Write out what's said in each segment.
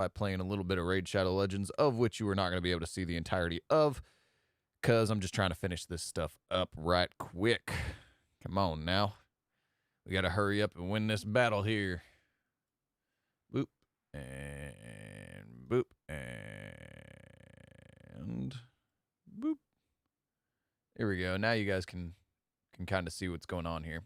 by playing a little bit of Raid Shadow Legends, of which you are not going to be able to see the entirety of, because I'm just trying to finish this stuff up right quick. Come on now. We got to hurry up and win this battle here. Boop. And boop. And boop. Here we go. Now you guys can kind of see what's going on here.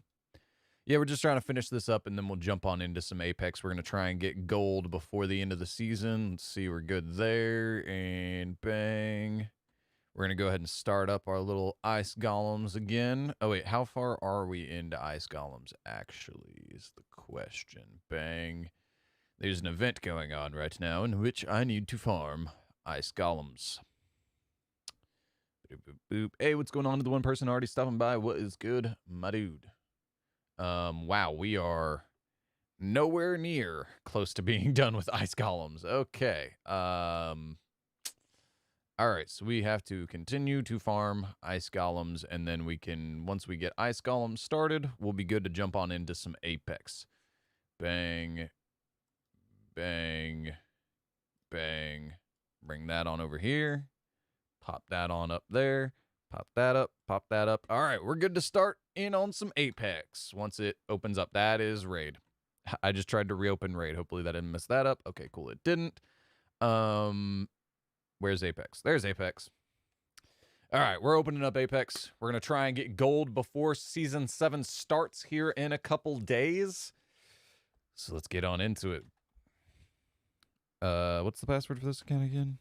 Yeah, we're just trying to finish this up, and then we'll jump on into some Apex. We're going to try and get gold before the end of the season. Let's see, we're good there, and bang. We're going to go ahead and start up our little ice golems again. Oh, wait, how far are we into ice golems, actually, is the question. Bang. There's an event going on right now in which I need to farm ice golems. Boop, boop, boop. Hey, what's going on to the one person already stopping by? What is good, my dude? Wow, we are nowhere near close to being done with ice golems. Okay. All right, so we have to continue to farm ice golems, and then we can, once we get ice golems started, we'll be good to jump on into some Apex. Bang. Bang. Bang. Bring that on over here. Pop that on up there. Pop that up. Pop that up. All right, we're good to start in on some Apex once it opens up. That is Raid. I just tried to reopen Raid. Hopefully that didn't mess that up. Okay, cool. It didn't. Where's Apex? There's Apex. All right, we're opening up Apex. We're going to try and get gold before Season 7 starts here in a couple days. So let's get on into it. What's the password for this account again?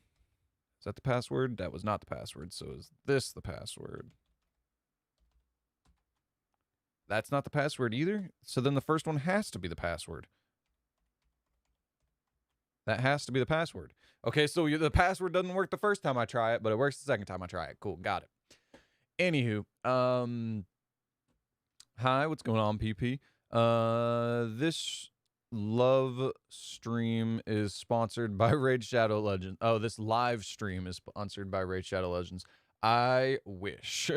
Is that the password? That was not the password. So is this the password? That's not the password either. So then the first one has to be the password. That has to be the password. Okay, so the password doesn't work the first time I try it, but it works the second time I try it. Cool, got it. Anywho, hi, what's going on, PP? This love stream is sponsored by Raid Shadow Legends. Oh, this live stream is sponsored by Raid Shadow Legends. I wish.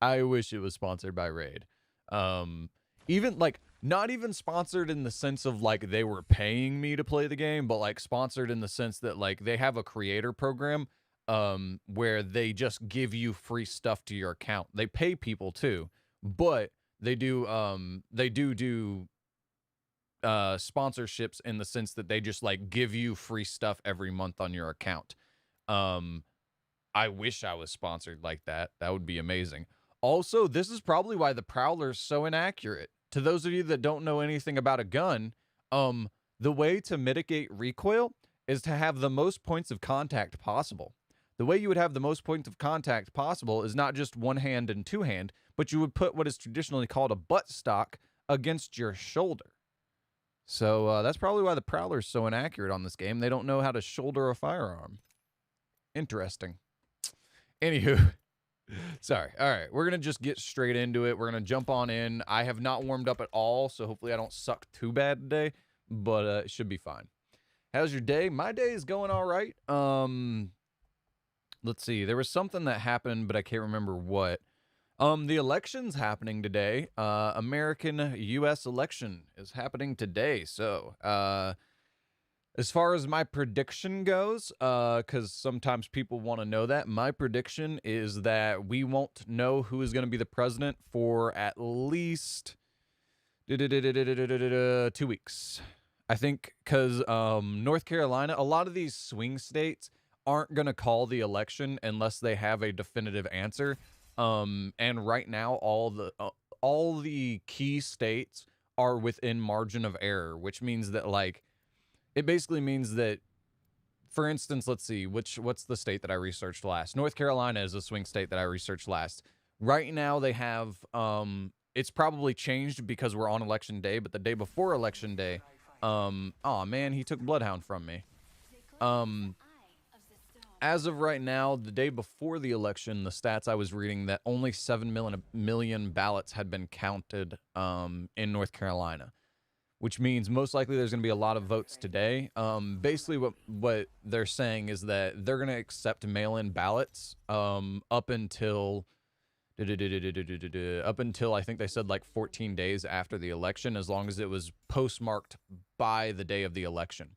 I wish it was sponsored by Raid. Even like not even sponsored in the sense of like they were paying me to play the game, but like sponsored in the sense that like they have a creator program where they just give you free stuff to your account. They pay people too, but they do sponsorships in the sense that they just like give you free stuff every month on your account. I wish I was sponsored like that. That would be amazing. Also, this is probably why the Prowler's so inaccurate. To those of you that don't know anything about a gun, the way to mitigate recoil is to have the most points of contact possible. The way you would have the most points of contact possible is not just one hand and two hand, but you would put what is traditionally called a butt stock against your shoulder. So that's probably why the Prowler's so inaccurate on this game. They don't know how to shoulder a firearm. Interesting. Anywho, sorry. All right, we're going to just get straight into it. We're going to jump on in. I have not warmed up at all, so hopefully I don't suck too bad today, but it should be fine. How's your day? My day is going all right. Let's see. There was something that happened, but I can't remember what. The election's happening today. American-U.S. election is happening today. So, as far as my prediction goes, because sometimes people want to know that, my prediction is that we won't know who is going to be the president for at least 2 weeks. I think because North Carolina, a lot of these swing states aren't going to call the election unless they have a definitive answer. And right now, all the key states are within margin of error, which means that like, it basically means that, for instance, let's see, what's the state that I researched last? North Carolina is a swing state that I researched last. Right now they have, it's probably changed because we're on election day, but the day before election day, oh man, he took Bloodhound from me. As of right now, the day before the election, the stats I was reading that only 7 million ballots had been counted in North Carolina, which means most likely there's going to be a lot of votes today. Basically, what they're saying is that they're going to accept mail-in ballots up until I think they said like 14 days after the election, as long as it was postmarked by the day of the election.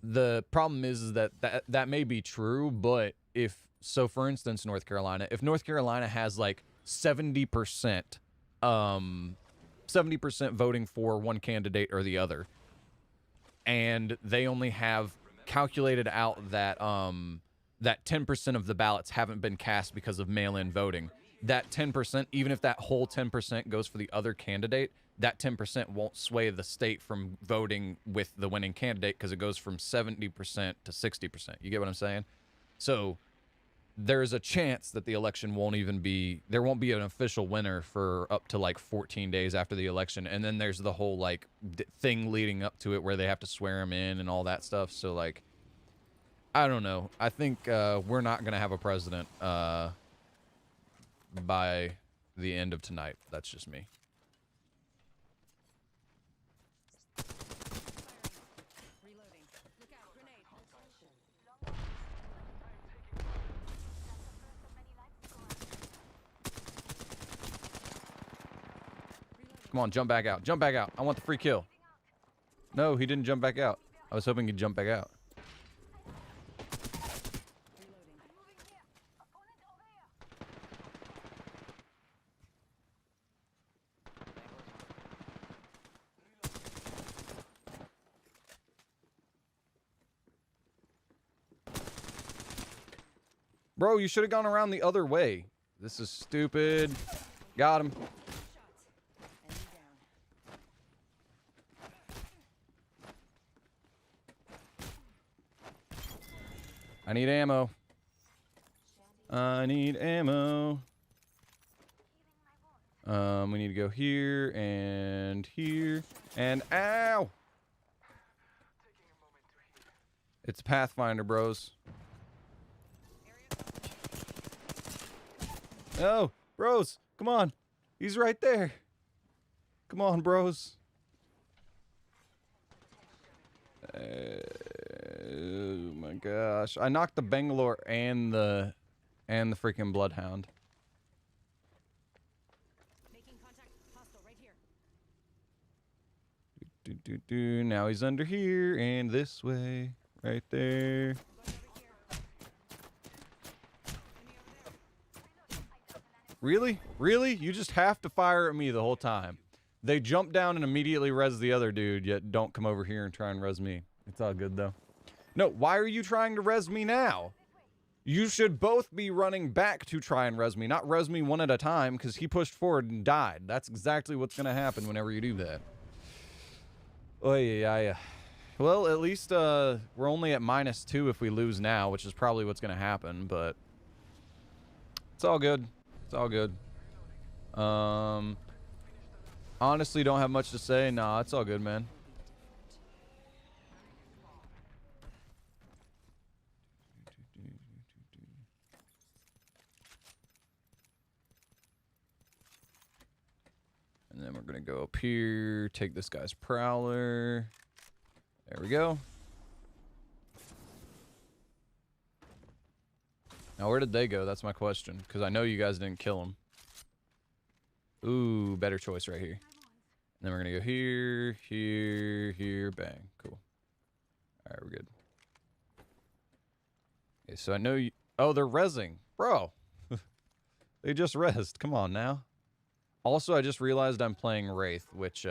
the problem is that may be true, but if so, for instance, North Carolina, if North Carolina has like 70%, 70% voting for one candidate or the other, and they only have calculated out that that 10% of the ballots haven't been cast because of mail-in voting. That 10%, even if that whole 10% goes for the other candidate, that 10% won't sway the state from voting with the winning candidate because it goes from 70% to 60%. You get what I'm saying? So there's a chance that the election won't even be, there won't be an official winner for up to like 14 days after the election. And then there's the whole like thing leading up to it where they have to swear him in and all that stuff. So like, I don't know. I think we're not going to have a president by the end of tonight. That's just me. Come on, jump back out. Jump back out. I want the free kill. No, he didn't jump back out. I was hoping he'd jump back out. Bro, you should have gone around the other way. This is stupid. Got him. I need ammo. I need ammo. We need to go here and ow! It's Pathfinder, bros. Oh, bros, come on. He's right there. Come on, bros. Oh my gosh. I knocked the Bangalore and the freaking Bloodhound. Making contact. Hostile right here. Now he's under here and this way. Right there. Really? Really? You just have to fire at me the whole time. They jump down and immediately res the other dude, yet don't come over here and try and res me. It's all good, though. No, why are you trying to res me now? You should both be running back to try and res me, not res me one at a time, because he pushed forward and died. That's exactly what's going to happen whenever you do that. Oh, yeah. Well, at least we're only at -2 if we lose now, which is probably what's going to happen, but it's all good. It's all good. Honestly, don't have much to say. Nah, it's all good, man. And then we're going to go up here, take this guy's prowler. There we go. Now, where did they go? That's my question. Because I know you guys didn't kill them. Ooh, better choice right here. And then we're going to go here, here, bang. Cool. All right, we're good. Okay, so I know you... Oh, they're rezzing. Bro. They just rezzed. Come on now. Also, I just realized I'm playing Wraith, which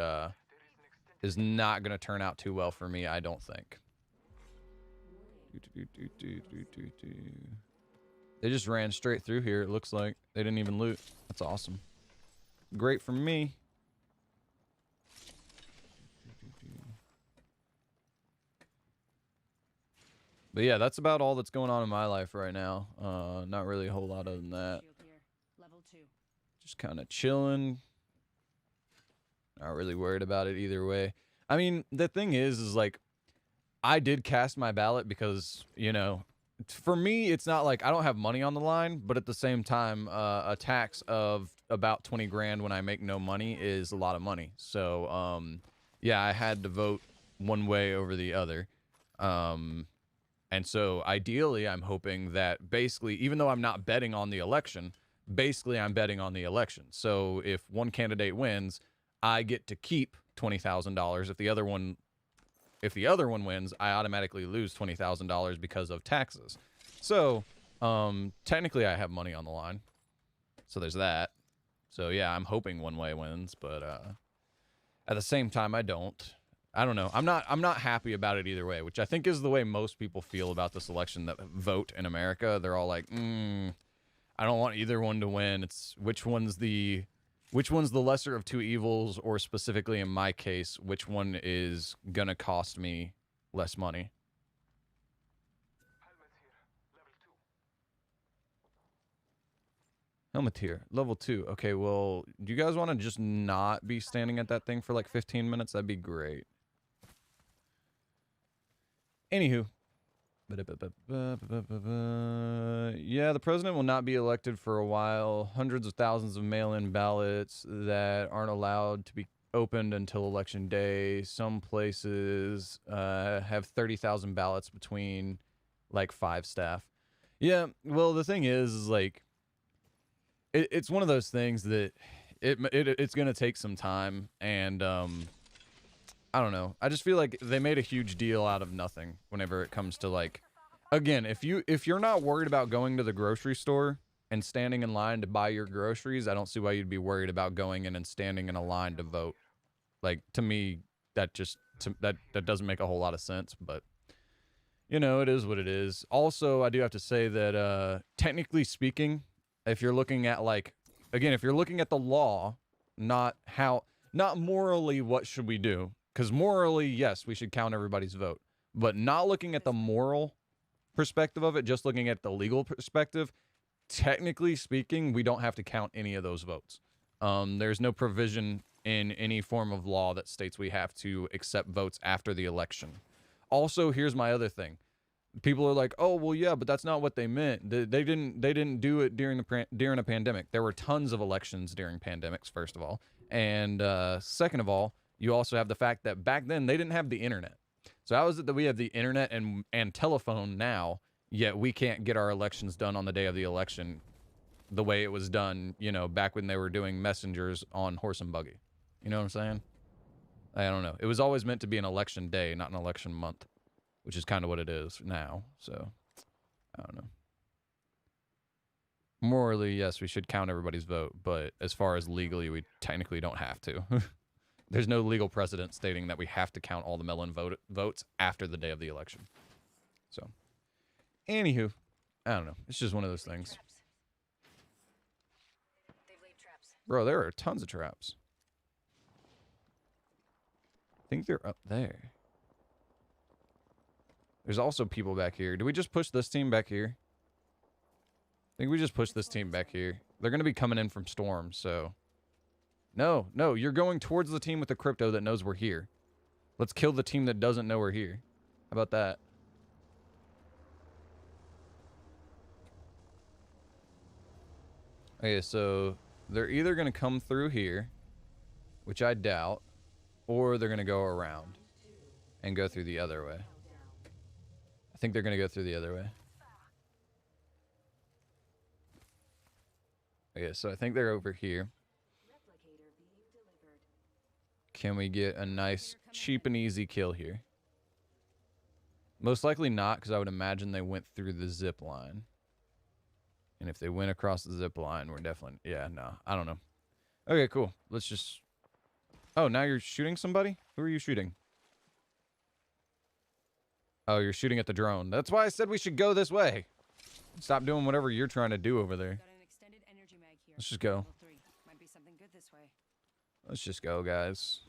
is not going to turn out too well for me, I don't think. They just ran straight through here, it looks like. They didn't even loot. That's awesome. Great for me. But yeah, that's about all that's going on in my life right now. Not really a whole lot other than that. Level 2. Just kind of chilling. Not really worried about it either way. I mean, the thing is like, I did cast my ballot because, you know, for me, it's not like I don't have money on the line, but at the same time, a tax of about 20 grand when I make no money is a lot of money. So, yeah, I had to vote one way over the other. And so ideally, I'm hoping that basically, even though I'm not betting on the election, basically I'm betting on the election. So if one candidate wins, I get to keep $20,000. If the other one, if the other one wins, I automatically lose $20,000 because of taxes. So, technically I have money on the line. So there's that. So yeah, I'm hoping One Way wins, but at the same time I don't. I don't know. I'm not happy about it either way, which I think is the way most people feel about this election that vote in America. They're all like, I don't want either one to win. It's which one's the lesser of two evils, or specifically in my case, which one is gonna cost me less money. Helmet here, level 2. Okay, well, do you guys want to just not be standing at that thing for like 15 minutes? That'd be great. Anywho. Yeah, the president will not be elected for a while. Hundreds of thousands of mail-in ballots that aren't allowed to be opened until election day. Some places have 30,000 ballots between like 5 staff. Yeah, well, the thing is like, it's one of those things that it's going to take some time, and I don't know. I just feel like they made a huge deal out of nothing whenever it comes to like, again, if you're not worried about going to the grocery store and standing in line to buy your groceries, I don't see why you'd be worried about going in and standing in a line to vote. Like, to me, that doesn't make a whole lot of sense, but you know, it is what it is. Also, I do have to say that technically speaking, if you're looking at like, again, if you're looking at the law, not morally what should we do? Because morally, yes, we should count everybody's vote. But not looking at the moral perspective of it, just looking at the legal perspective, technically speaking, we don't have to count any of those votes. There's no provision in any form of law that states we have to accept votes after the election. Also, here's my other thing. People are like, oh, well, yeah, but that's not what they meant. They didn't do it during a pandemic. There were tons of elections during pandemics, first of all. And second of all, you also have the fact that back then they didn't have the internet. So how is it that we have the internet and telephone now, yet we can't get our elections done on the day of the election the way it was done, you know, back when they were doing messengers on horse and buggy? You know what I'm saying? I don't know. It was always meant to be an election day, not an election month, which is kind of what it is now. So, I don't know. Morally, yes, we should count everybody's vote, but as far as legally, we technically don't have to. There's no legal precedent stating that we have to count all the mail-in votes after the day of the election. So, anywho, I don't know. It's just one of those things. Bro, there are tons of traps. I think they're up there. There's also people back here. Do we just push this team back here? I think we just push this team back here. They're going to be coming in from storm, so... No, you're going towards the team with the crypto that knows we're here. Let's kill the team that doesn't know we're here. How about that? Okay, so they're either going to come through here, which I doubt, or they're going to go around and go through the other way. I think they're going to go through the other way. Okay, so I think they're over here. Can we get a nice, cheap and easy kill here? Most likely not, because I would imagine they went through the zip line. And if they went across the zip line, we're definitely... Yeah, no, I don't know. Okay, cool. Let's just... Oh, now you're shooting somebody? Who are you shooting? Oh, you're shooting at the drone. That's why I said we should go this way. Stop doing whatever you're trying to do over there. Let's just go. Might be something good this way. Let's just go, guys.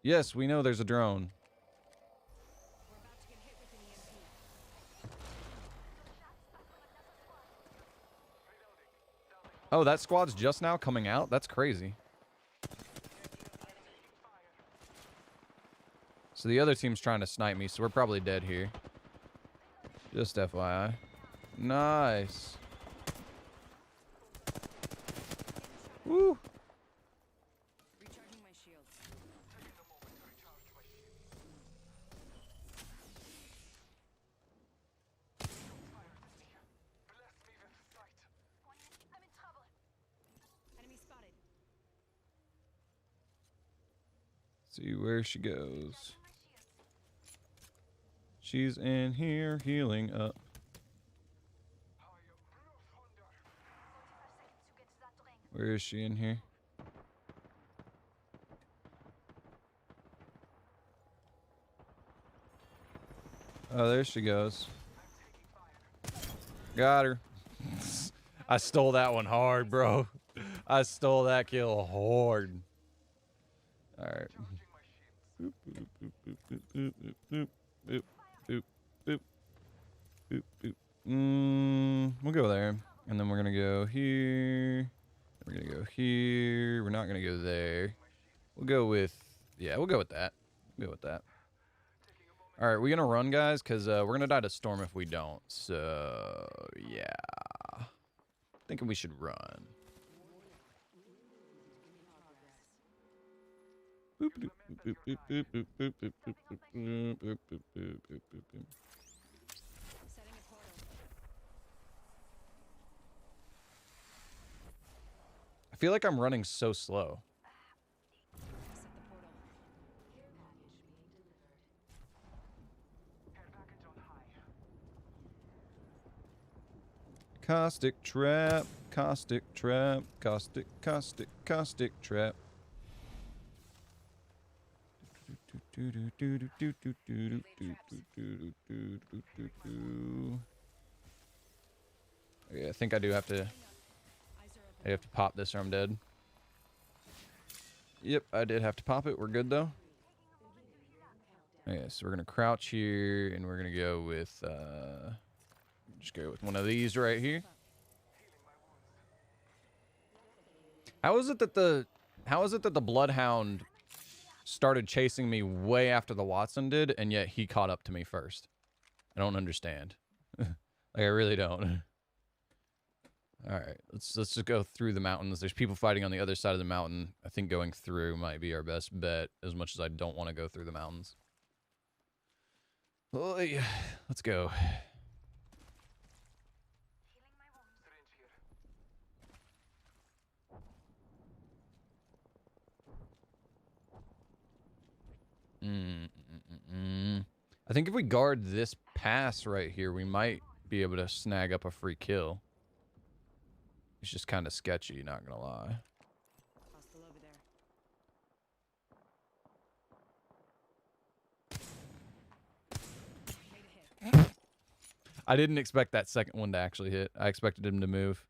Yes, we know there's a drone. We're about to get hit with an EMP. Oh, that squad's just now coming out? That's crazy. So the other team's trying to snipe me, so we're probably dead here. Just FYI. Nice. Woo. Recharging my shields. Enemy spotted. See where she goes. She's in here healing up. Where is she in here? Oh, there she goes. Got her. I stole that one hard, bro. I stole that kill hard. All right. Boop, boop, boop, boop, boop, boop, boop, boop, boop, boop, boop, boop. We'll go there, and then we're gonna go here. We're gonna go here. We're not gonna go there. We'll go with, yeah, we'll go with that. We'll go with that. All right, we're gonna run, guys, because we're gonna die to storm if we don't. So yeah, thinking we should run. Boop, boop, boop, boop, boop, boop, boop, boop, boop, boop, boop, boop, boop, boop, boop, boop. Setting a portal. I feel like I'm running so slow. Set the portal. Caustic trap, caustic trap, caustic, caustic, caustic trap. Yeah, I think I do have to. Eyes are open. I have to pop this or I'm dead. Yep, I did have to pop it. We're good though. Okay, so we're gonna crouch here and we're gonna go with just go with one of these right here. How is it that the Bloodhound started chasing me way after the Watson did, and yet he caught up to me first? I don't understand. Like, I really don't. All right, let's just go through the mountains. There's people fighting on the other side of the mountain. I think going through might be our best bet, as much as I don't want to go through the mountains. Oh, yeah. Let's go. I think if we guard this pass right here, we might be able to snag up a free kill. It's just kind of sketchy, not gonna lie. Hostile over there. Made a hit. I didn't expect that second one to actually hit. I expected him to move.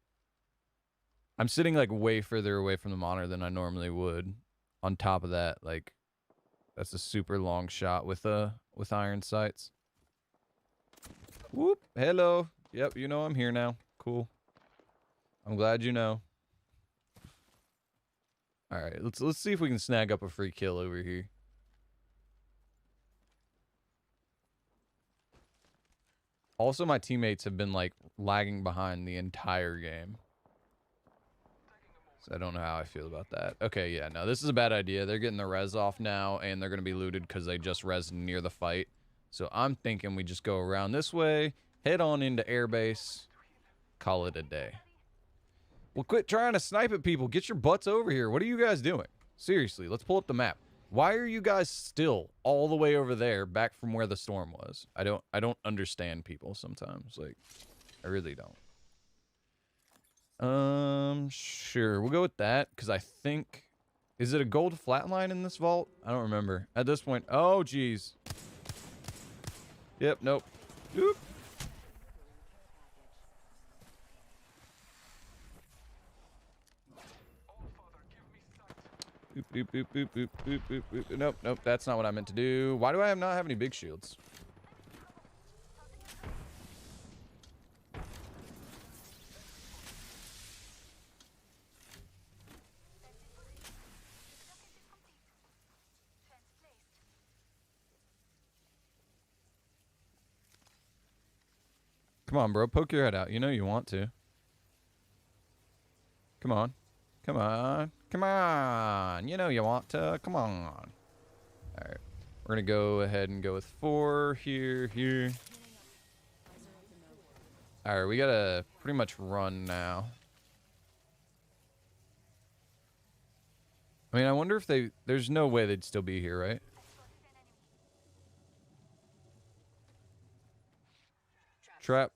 I'm sitting like way further away from the monitor than I normally would. On top of that, like, that's a super long shot with iron sights. Whoop! Hello. Yep, you know I'm here now. Cool. I'm glad you know. All right, let's see if we can snag up a free kill over here. Also, my teammates have been like lagging behind the entire game. So I don't know how I feel about that. Okay, yeah, no, this is a bad idea. They're getting the res off now, and they're going to be looted because they just res near the fight. So I'm thinking we just go around this way, head on into airbase, call it a day. Well, quit trying to snipe at people. Get your butts over here. What are you guys doing? Seriously, let's pull up the map. Why are you guys still all the way over there, back from where the storm was? I don't understand people sometimes. Like, I really don't. Sure. We'll go with that, because I think... Is it a gold flatline in this vault? I don't remember. At this point... Oh, jeez. Yep, nope. Oop. Boop, boop, boop, boop, boop, boop, boop, boop. Nope, nope, that's not what I meant to do. Why do I not have any big shields? Come on, bro. Poke your head out. You know you want to. Come on. Come on. Come on. You know you want to. Come on. All right. We're going to go ahead and go with 4 here, here. All right. We got to pretty much run now. I mean, I wonder if they... There's no way they'd still be here, right? Trap.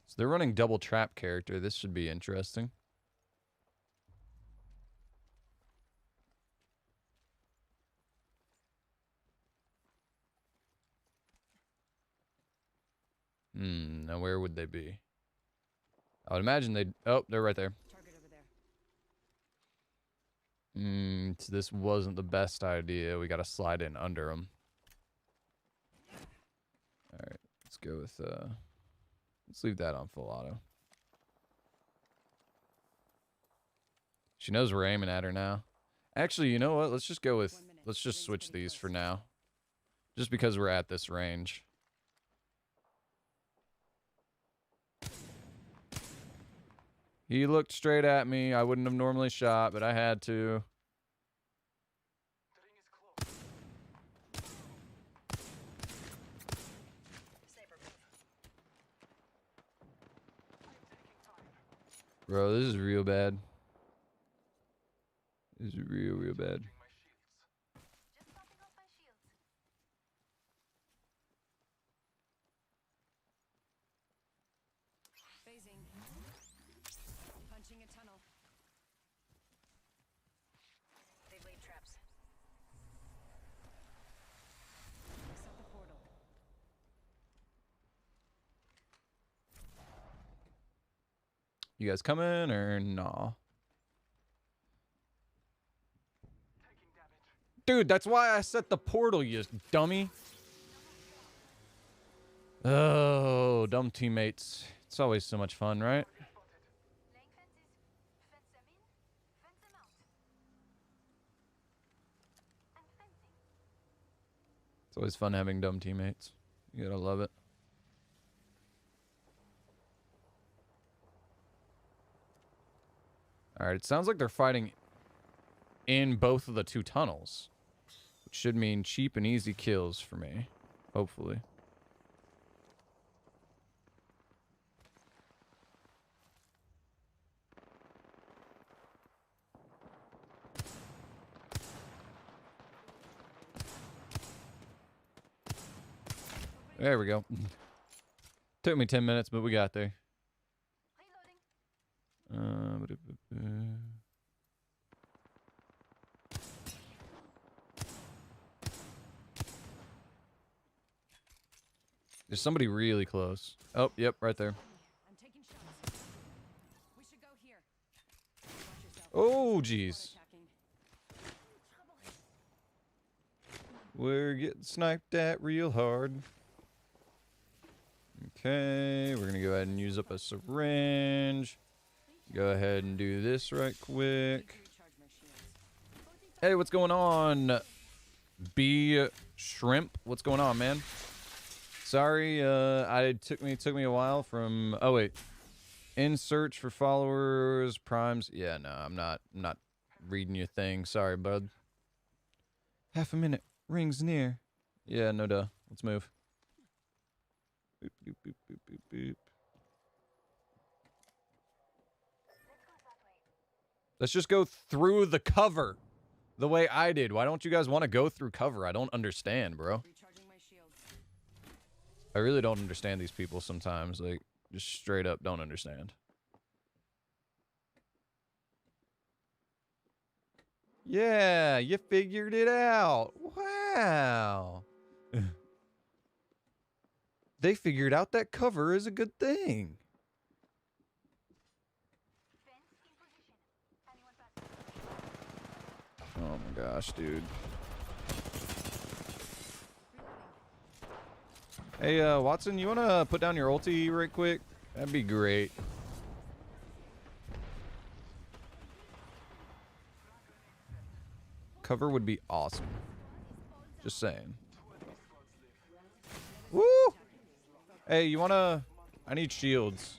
So they're running double trap character. This should be interesting. Now where would they be? I would imagine they'd... Oh, they're right there. Target over there. So this wasn't the best idea. We gotta slide in under them. Alright, let's go with... Let's leave that on full auto. She knows we're aiming at her now. Actually, you know what? Let's just go with... 1 minute. Let's just Ring's switch getting these for close. now. Just because we're at this range. He looked straight at me. I wouldn't have normally shot, but I had to. Bro, this is real bad. This is real, real bad. Phasing. Punching a tunnel. They've laid traps. Set the portal. You guys coming or nah? Dude, that's why I set the portal, you dummy. Oh, dumb teammates. It's always so much fun, right? Laying fences. Fence them in, fence them out. And fencing. It's always fun having dumb teammates. You gotta love it. Alright, it sounds like they're fighting in both of the two tunnels. Which should mean cheap and easy kills for me. Hopefully. There we go. Took me 10 minutes, but we got there. Reloading. There's somebody really close. Oh, yep, right there. I'm taking shots. We should go here. Watch yourself. Oh, Squad jeez. attacking. We're getting sniped at real hard. Okay, we're gonna go ahead and use up a syringe. Go ahead and do this right quick. Recharge my shields. Hey, what's going on? B Shrimp, what's going on, man? Sorry, took me a while from. Oh wait, in search for followers, primes. Yeah, no, I'm not reading your thing. Sorry, bud. Half a minute, rings near. Yeah, no duh. Let's move. Boop, boop, boop, boop, boop, boop. Let's just go through the cover the way I did. Why don't you guys want to go through cover? I don't understand, bro. Recharging my shields. I really don't understand these people sometimes. Like, just straight up don't understand. Yeah, you figured it out. Wow. They figured out that cover is a good thing. Fence in position. Anyone pass? Oh my gosh, dude. Hey, Watson, you want to put down your ulti right quick? That'd be great. Cover would be awesome. Just saying. Woo! Hey, you want to... I need shields.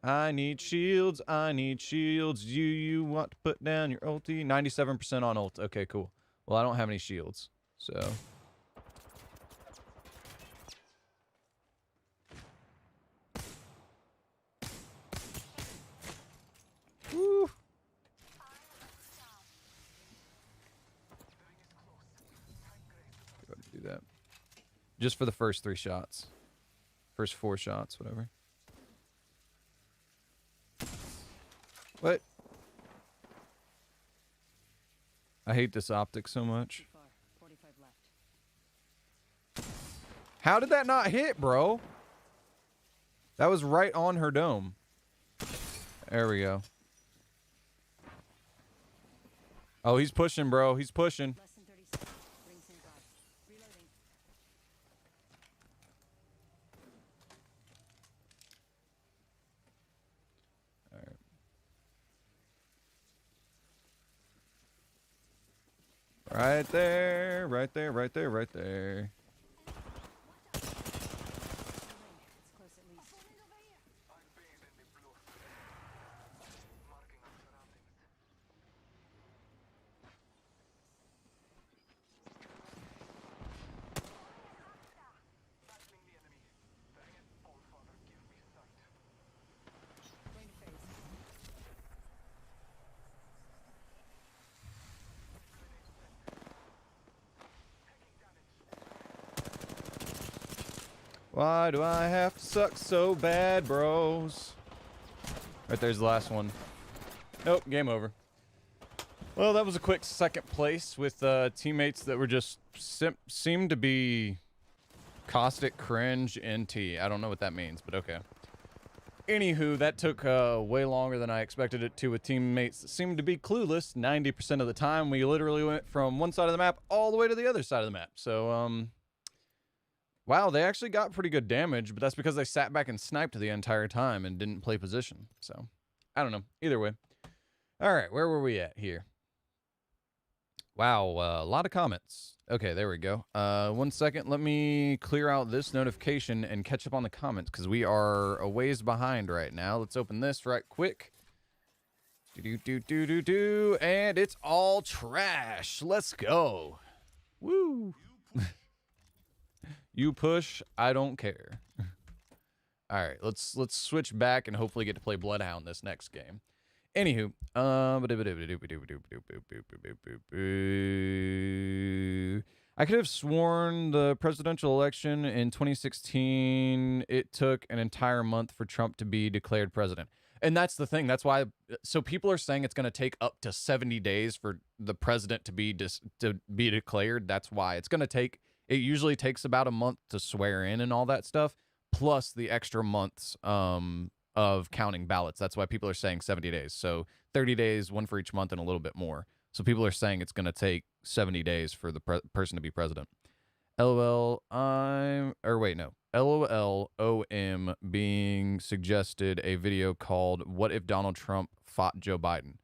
I need shields. I need shields. You want to put down your ulti? 97% on ult. Okay, cool. Well, I don't have any shields, so... Just for the first 3 shots. First 4 shots, whatever. What? I hate this optic so much. Too far. 45 left. How did that not hit, bro? That was right on her dome. There we go. Oh, he's pushing, bro. He's pushing. Less than 30 seconds. Rings in God. Reloading. Right there, right there, right there, right there. It's close at least. Going to phase. Why do I have to suck so bad, bros? Right there's the last one. Nope, game over. Well, that was a quick second place with teammates that were just seemed to be caustic, cringe, NT. I don't know what that means, but okay. Anywho, that took way longer than I expected it to with teammates that seemed to be clueless 90% of the time. We literally went from one side of the map all the way to the other side of the map. So, wow, they actually got pretty good damage, but that's because they sat back and sniped the entire time and didn't play position. So, I don't know. Either way. All right, where were we at here? Wow, a lot of comments. Okay, there we go. 1 second. Let me clear out this notification and catch up on the comments because we are a ways behind right now. Let's open this right quick. Do. And it's all trash. Let's go. Woo. You push, I don't care. All right, let's switch back and hopefully get to play Bloodhound this next game. Anywho, I could have sworn the presidential election in 2016, it took an entire month for Trump to be declared president. And that's the thing. That's why. So people are saying it's going to take up to 70 days for the president to be declared. That's why it's going to take. It usually takes about a month to swear in and all that stuff, plus the extra months of counting ballots. That's why people are saying 70 days. So 30 days, one for each month, and a little bit more. So people are saying it's going to take 70 days for the person to be president. LOL, LOL, OM being suggested a video called "What if Donald Trump fought Joe Biden?"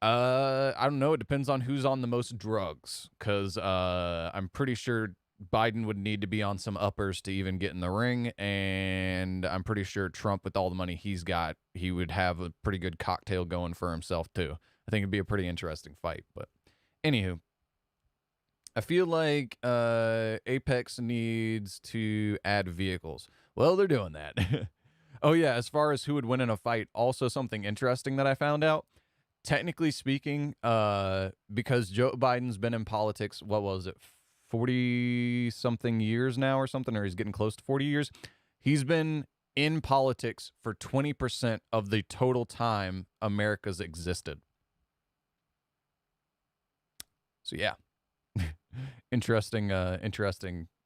I don't know. It depends on who's on the most drugs, because I'm pretty sure Biden would need to be on some uppers to even get in the ring, and I'm pretty sure Trump, with all the money he's got, he would have a pretty good cocktail going for himself too. I think it'd be a pretty interesting fight. But anywho, I feel like Apex needs to add vehicles. Well, they're doing that. Oh yeah, as far as who would win in a fight, also something interesting that I found out. Technically speaking, because Joe Biden's been in politics, what was it, 40-something years now or something, or he's getting close to 40 years. He's been in politics for 20% of the total time America's existed. So yeah, interesting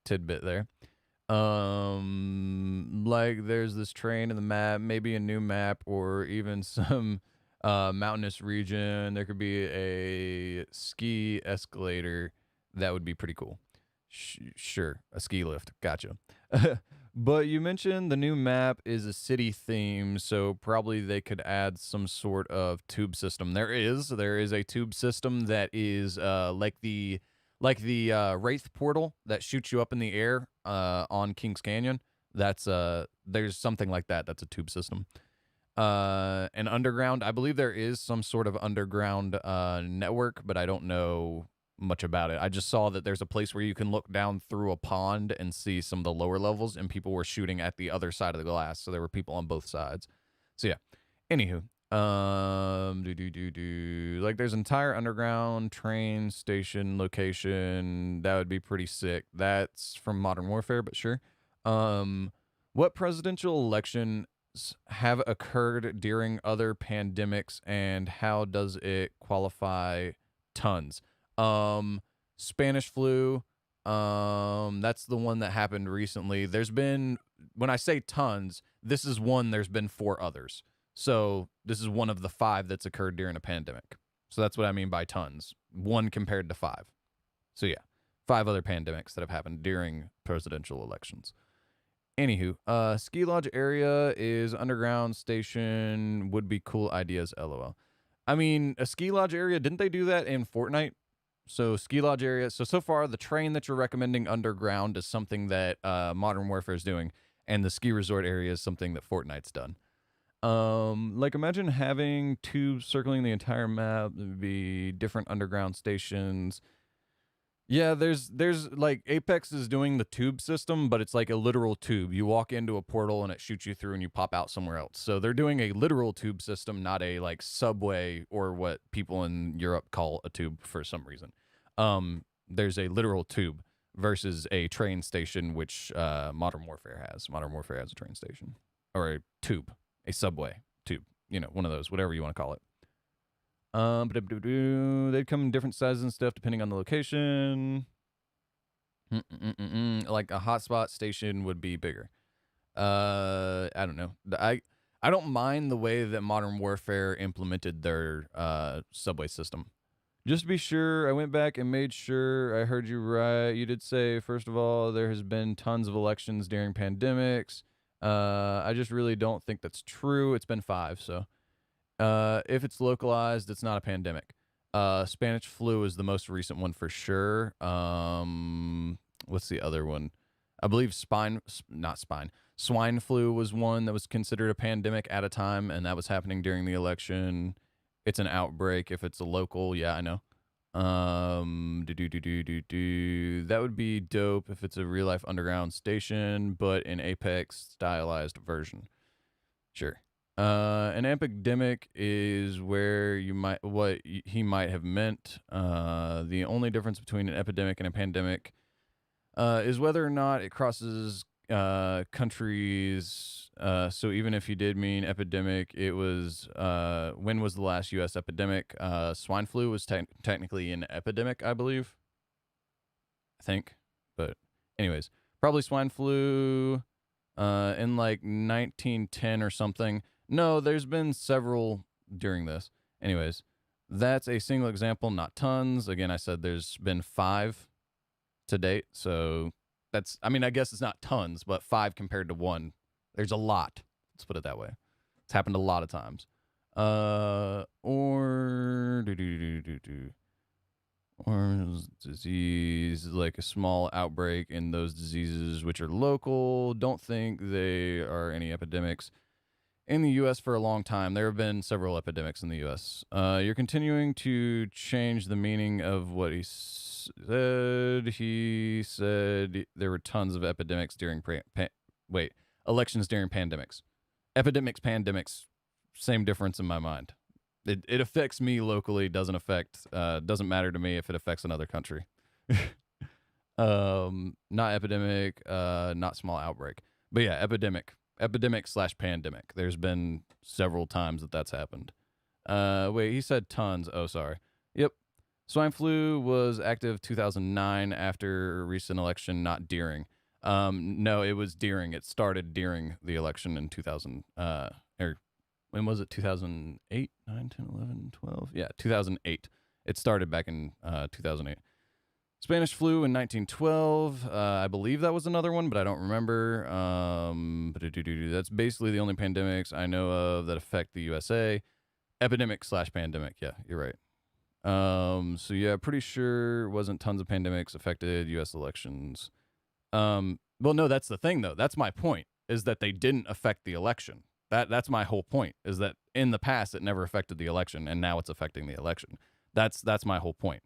tidbit there. Like there's this train in the map, maybe a new map, or even some mountainous region. There could be a ski escalator. That would be pretty cool. Sure, a ski lift. Gotcha. But you mentioned the new map is a city theme, so probably they could add some sort of tube system. There is a tube system that is like the Wraith portal that shoots you up in the air on Kings Canyon. That's there's something like that. That's a tube system. And underground, I believe there is some sort of underground network, but I don't know much about it. I just saw that there's a place where you can look down through a pond and see some of the lower levels, and people were shooting at the other side of the glass, so there were people on both sides. So yeah. Anywho, Like there's entire underground train station location. That would be pretty sick. That's from Modern Warfare, but sure. What presidential elections have occurred during other pandemics and how does it qualify tons? Spanish flu. That's the one that happened recently. There's been, when I say tons, this is one, there's been 4 others. So this is one of the 5 that's occurred during a pandemic. So that's what I mean by tons. 1 compared to 5. So yeah, 5 other pandemics that have happened during presidential elections. Anywho, ski lodge area is underground station. Would be cool ideas, lol. I mean, a ski lodge area, didn't they do that in Fortnite? So ski lodge area. So far, the train that you're recommending underground is something that Modern Warfare is doing, and the ski resort area is something that Fortnite's done. Like imagine having tubes circling the entire map. There'd be different underground stations. Yeah, there's like Apex is doing the tube system, but it's like a literal tube. You walk into a portal and it shoots you through and you pop out somewhere else. So they're doing a literal tube system, not a like subway or what people in Europe call a tube for some reason. There's a literal tube versus a train station, which Modern Warfare has. Modern Warfare has a train station or a tube. A subway tube, one of those, whatever you want to call it. They'd come in different sizes and stuff depending on the location. Like a hotspot station would be bigger. I don't know. I don't mind the way that Modern Warfare implemented their subway system. Just to be sure, I went back and made sure I heard you right. You did say, first of all, there has been tons of elections during pandemics. I just really don't think that's true. It's been 5, so if it's localized, it's not a pandemic. Spanish flu is the most recent one for sure. What's the other one? I believe swine flu was one that was considered a pandemic at a time, and that was happening during the election. It's an outbreak if it's a local. Yeah, I know. That would be dope if it's a real life underground station, but an Apex stylized version. Sure. An epidemic is where he might have meant. The only difference between an epidemic and a pandemic is whether or not it crosses countries. So even if he did mean epidemic, it was when was the last U.S. epidemic? Swine flu was technically an epidemic, I believe. I think, but anyways, probably swine flu in like 1910 or something. No, there's been several during this. Anyways, that's a single example, not tons. Again, I said there's been 5 to date, so that's, I mean, I guess it's not tons, but 5 compared to 1. There's a lot. Let's put it that way. It's happened a lot of times. Or disease, like a small outbreak in those diseases which are local. Don't think they are any epidemics. In the U.S. for a long time, there have been several epidemics in the U.S. You're continuing to change the meaning of what he said. He said there were tons of epidemics during elections during pandemics. Epidemics, pandemics, same difference in my mind. It affects me locally, doesn't matter to me if it affects another country. Not epidemic, not small outbreak. But yeah, epidemic/pandemic. There's been several times that's happened. Wait, he said tons. Oh, sorry. Yep. Swine flu was active 2009 after a recent election, not during. No, it was during. It started during the election in 2000. Or when was it? 2008, 9, 10, 11, 12? Yeah, 2008. It started back in 2008. Spanish flu in 1912. I believe that was another one, but I don't remember. That's basically the only pandemics I know of that affect the USA. Epidemic/pandemic. Yeah, you're right. So yeah, pretty sure wasn't tons of pandemics affected U.S. elections. Well, no, that's the thing though. That's my point, is that they didn't affect the election. That's my whole point, is that in the past it never affected the election, and now it's affecting the election. That's my whole point.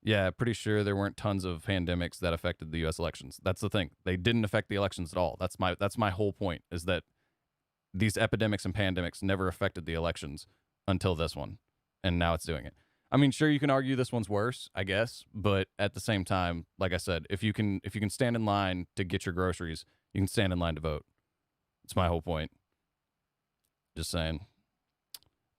Yeah, pretty sure there weren't tons of pandemics that affected the U.S. elections. That's the thing. They didn't affect the elections at all. That's my whole point, is that these epidemics and pandemics never affected the elections. until this one, and now it's doing it. I mean, sure, you can argue this one's worse, I guess, but at the same time, like I said, if you can stand in line to get your groceries, you can stand in line to vote. It's my whole point. Just saying.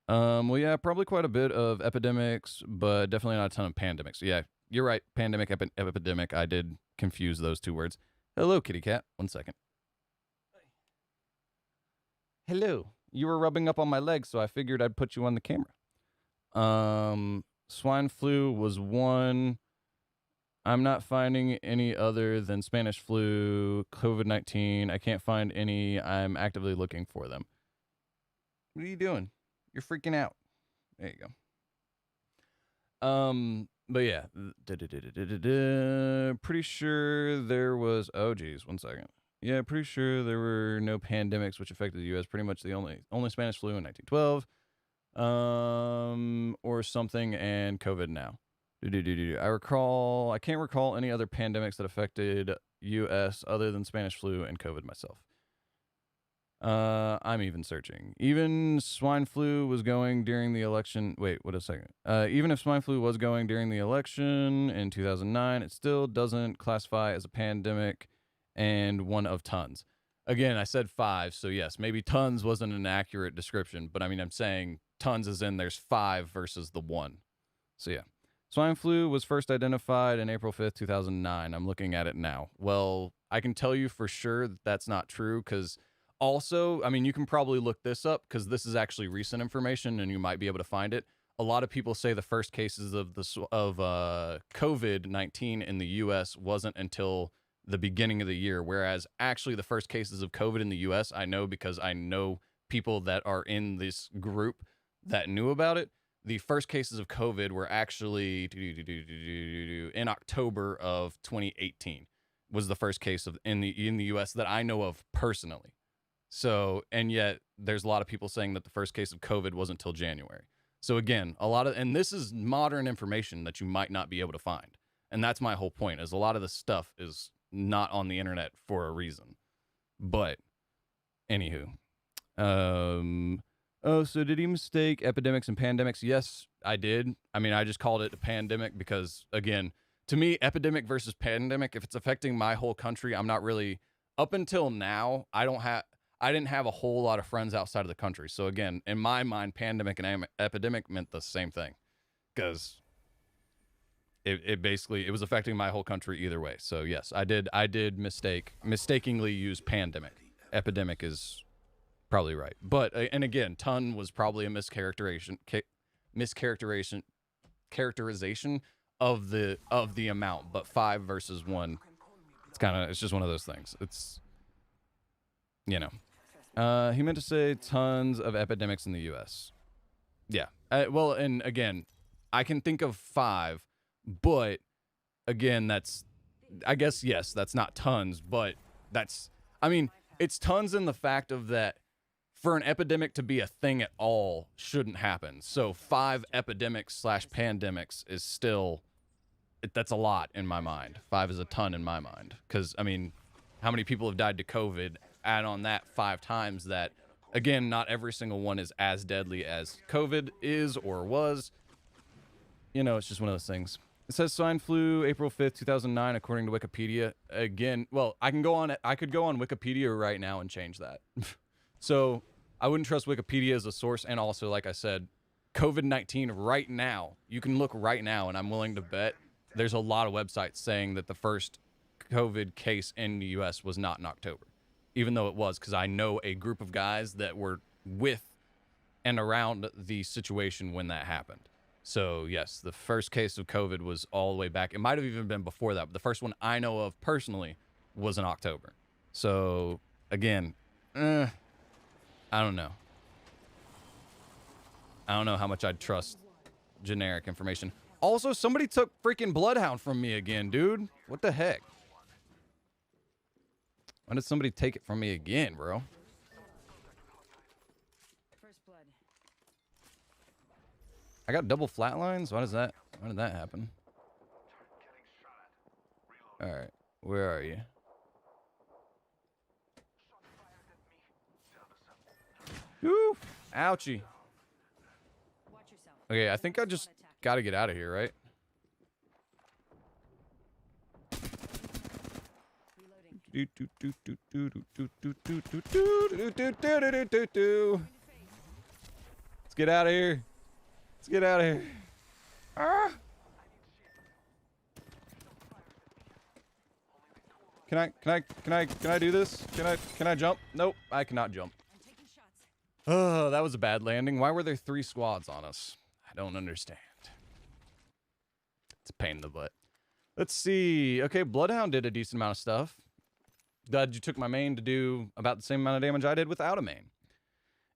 Well, yeah, probably quite a bit of epidemics, but definitely not a ton of pandemics. Yeah, you're right. Pandemic, epidemic. I did confuse those two words. Hello, kitty cat. 1 second. Hello. You were rubbing up on my leg, so I figured I'd put you on the camera. Swine flu was one. I'm not finding any other than Spanish flu, COVID-19. I can't find any. I'm actively looking for them. What are you doing? You're freaking out. There you go. But yeah. Pretty sure there was, oh geez, 1 second. Yeah, pretty sure there were no pandemics which affected the U.S. Pretty much the only Spanish flu in 1912. Or something, and COVID now. I can't recall any other pandemics that affected U.S. other than Spanish flu and COVID myself. I'm even searching. Even swine flu was going during the election. Wait, what a second. Even if swine flu was going during the election in 2009, it still doesn't classify as a pandemic and one of tons. Again, I said 5, so yes, maybe tons wasn't an accurate description, but I mean, I'm saying tons as in there's 5 versus the 1. So yeah. Swine flu was first identified in April 5th, 2009. I'm looking at it now. Well, I can tell you for sure that that's not true because also, I mean, you can probably look this up because this is actually recent information and you might be able to find it. A lot of people say the first cases of COVID-19 in the U.S. wasn't until the beginning of the year, whereas actually the first cases of COVID in the U.S., I know because I know people that are in this group that knew about it. The first cases of COVID were actually in October of 2018 was the first case of in the U.S. that I know of personally. So, and yet there's a lot of people saying that the first case of COVID wasn't until January. So again, and this is modern information that you might not be able to find. And that's my whole point is a lot of this stuff is not on the internet for a reason. But anywho, oh, so did he mistake epidemics and pandemics? Yes, I did. I mean, I just called it a pandemic because, again, to me, epidemic versus pandemic, if it's affecting my whole country, I'm not really, up until now, I didn't have a whole lot of friends outside of the country. So again, in my mind, pandemic and epidemic meant the same thing because it was affecting my whole country either way. So yes, I did mistakenly use pandemic. Epidemic is probably right. But, and again, ton was probably a mischaracterization of the amount, but 5 versus 1, it's just one of those things. It's, you know, he meant to say tons of epidemics in the U.S. Yeah. Well, and again, I can think of 5, but again, I guess, yes, that's not tons, but it's tons in the fact of that for an epidemic to be a thing at all shouldn't happen. So 5 epidemics / pandemics is still, that's a lot in my mind. 5 is a ton in my mind. Because, I mean, how many people have died to COVID? Add on that 5 times that, again, not every single one is as deadly as COVID is or was. You know, it's just one of those things. It says swine flu, April 5th, 2009, according to Wikipedia. Again, well, I could go on Wikipedia right now and change that. So I wouldn't trust Wikipedia as a source. And also, like I said, COVID-19 right now, you can look right now, and I'm willing to bet there's a lot of websites saying that the first COVID case in the U.S. was not in October, even though it was, because I know a group of guys that were with and around the situation when that happened. So, yes, the first case of COVID was all the way back. It might have even been before that, but the first one I know of personally was in October. So, again, I don't know. I don't know how much I'd trust generic information. Also, somebody took freaking Bloodhound from me again, dude. What the heck? Why did somebody take it from me again, bro? First blood. I got double flatlines? Why did that happen? Alright, where are you? Woo! Ouchie. Okay, I think I just got to get out of here, right? Let's get out of here. Let's get out of here. Ah. Can I do this? Can I jump? Nope, I cannot jump. I'm taking shots. Oh, that was a bad landing. Why were there 3 squads on us? I don't understand. It's a pain in the butt. Let's see. Okay, Bloodhound did a decent amount of stuff. Glad you took my main to do about the same amount of damage I did without a main.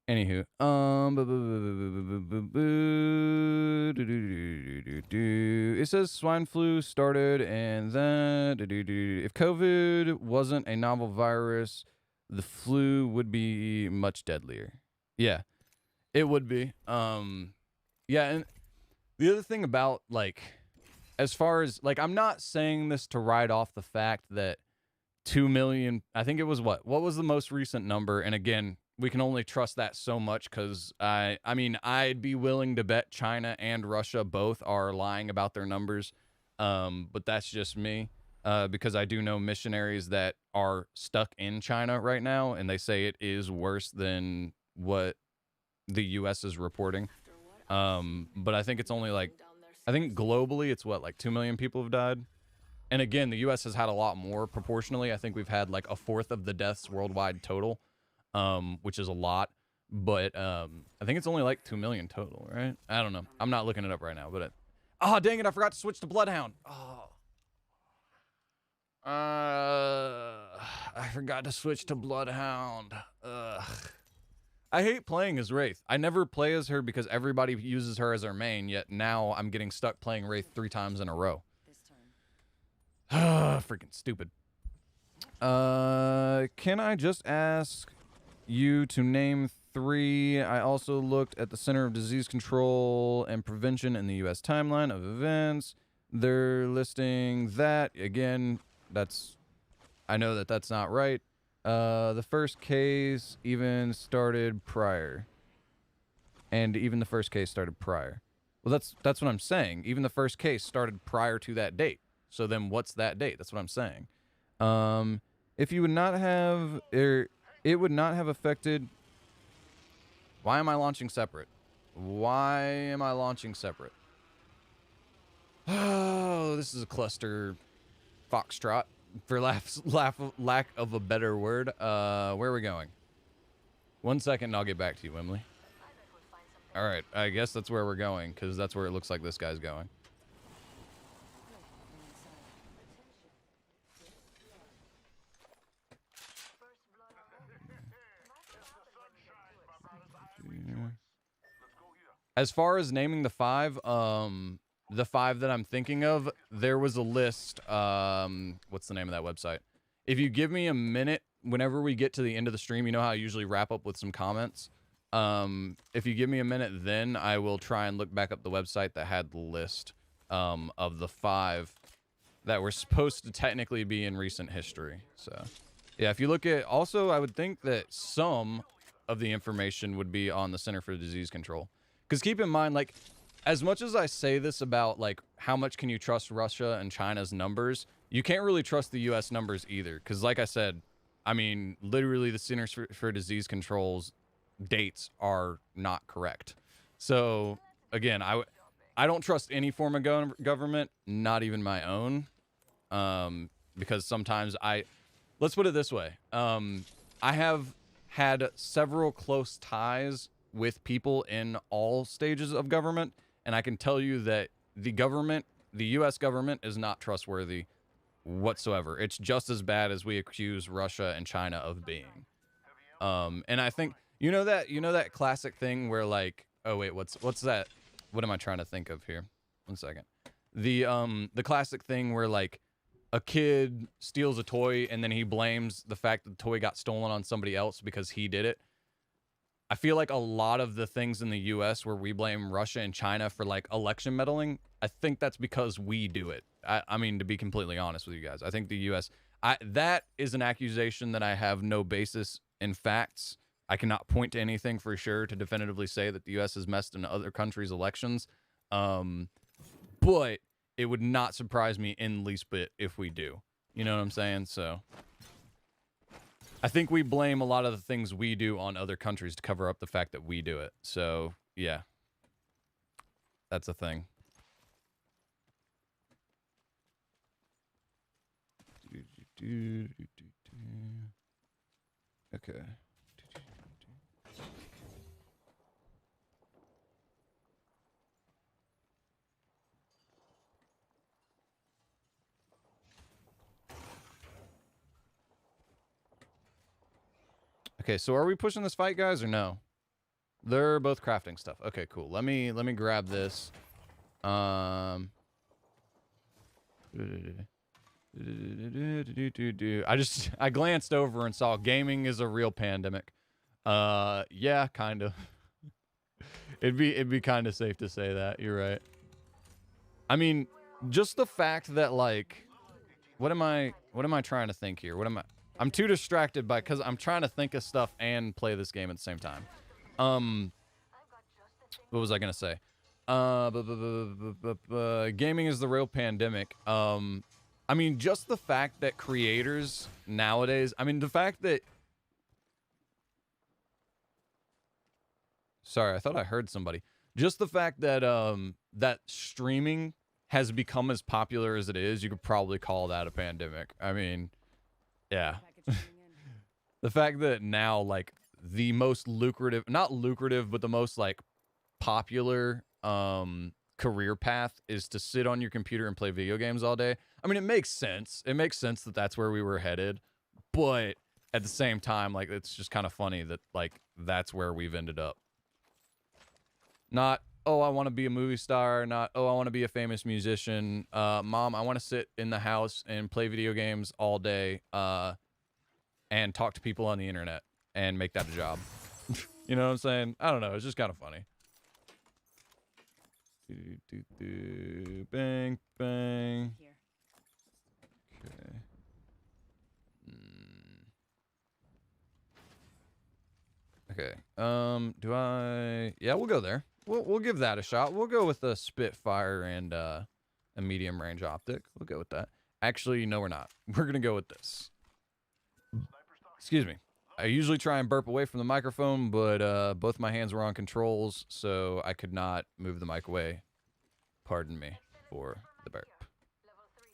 Anywho, it says swine flu started and then if COVID wasn't a novel virus, the flu would be much deadlier. Yeah, it would be. Yeah, and the other thing about, like, as far as, like, I'm not saying this to write off the fact that 2 million, I think it was what was the most recent number? And again, we can only trust that so much because I mean, I'd be willing to bet China and Russia both are lying about their numbers. But that's just me, because I do know missionaries that are stuck in China right now, and they say it is worse than what the U.S. is reporting. But I think it's only like, I think globally it's what, like 2 million people have died. And again, the U.S. has had a lot more proportionally. I think we've had like 1/4 of the deaths worldwide total, which is a lot. But I think it's only like 2 million total, right? I don't know. I'm not looking it up right now. But oh, dang it! I forgot to switch to Bloodhound. Oh, I forgot to switch to Bloodhound. Ugh. I hate playing as Wraith. I never play as her because everybody uses her as their main. Yet now I'm getting stuck playing Wraith 3 times in a row. Freaking stupid. Can I just ask you to name 3? I also looked at the Center of Disease Control and Prevention in the U.S. timeline of events. They're listing that. Again, I know that that's not right. The first case even started prior. And even the first case started prior. Well, that's what I'm saying. Even the first case started prior to that date. So then what's that date? That's what I'm saying. If you would not have, it would not have affected. Why am I launching separate? Why am I launching separate? Oh, this is a cluster foxtrot, for lack of a better word. Where are we going? 1 second and I'll get back to you, Wimley. All right, I guess that's where we're going, because that's where it looks like this guy's going. As far as naming the 5, the 5 that I'm thinking of, there was a list. What's the name of that website? If you give me a minute, whenever we get to the end of the stream, you know how I usually wrap up with some comments. If you give me a minute, then I will try and look back up the website that had the list of the 5 that were supposed to technically be in recent history. So, yeah, if you look at, also, I would think that some of the information would be on the Center for Disease Control. Because keep in mind, like, as much as I say this about, like, how much can you trust Russia and China's numbers, you can't really trust the U.S. numbers either. Because, like I said, I mean, literally the Centers for Disease Control's dates are not correct. So, again, I don't trust any form of government, not even my own. Because sometimes let's put it this way. I have had several close ties with people in all stages of government, and I can tell you that the U.S. government is not trustworthy whatsoever. It's just as bad as we accuse Russia and China of being. And I think, you know that classic thing where, like, oh wait, what's that? What am I trying to think of here? 1 second. The classic thing where, like, a kid steals a toy and then he blames the fact that the toy got stolen on somebody else because he did it. I feel like a lot of the things in the U.S. where we blame Russia and China for, like, election meddling, I think that's because we do it. I mean, to be completely honest with you guys, I think the U.S. that is an accusation that I have no basis in facts. I cannot point to anything for sure to definitively say that the U.S. has messed in other countries' elections. But it would not surprise me in the least bit if we do. You know what I'm saying? So I think we blame a lot of the things we do on other countries to cover up the fact that we do it. So, yeah. That's a thing. Okay. Okay, so are we pushing this fight, guys, or no? They're both crafting stuff. Okay, cool. Let me grab this. I glanced over and saw gaming is a real pandemic. Yeah, kind of. it'd be kind of safe to say that. You're right. I mean, just the fact that, like, what am I trying to think here? I'm too distracted because I'm trying to think of stuff and play this game at the same time. What was I gonna say? Gaming is the real pandemic. I mean, just the fact that creators nowadays, I mean, the fact that, sorry, I thought I heard somebody. Just the fact that, that streaming has become as popular as it is, you could probably call that a pandemic. I mean, yeah. The fact that now, like, the most lucrative, not lucrative, but the most, like, popular, career path is to sit on your computer and play video games all day. I mean, it makes sense. It makes sense that that's where we were headed. But at the same time, like, it's just kind of funny that, like, that's where we've ended up. Not, oh, I want to be a movie star. Not, oh, I want to be a famous musician. Mom, I want to sit in the house and play video games all day, and talk to people on the internet and make that a job. You know what I'm saying? I don't know. It's just kind of funny. Bang, bang. Okay. Okay. Do I? Yeah, we'll go there. We'll give that a shot. We'll go with a Spitfire and a medium range optic. We'll go with that. Actually, no, we're not. We're gonna go with this. Excuse me. I usually try and burp away from the microphone, but both my hands were on controls, so I could not move the mic away. Pardon me for the burp.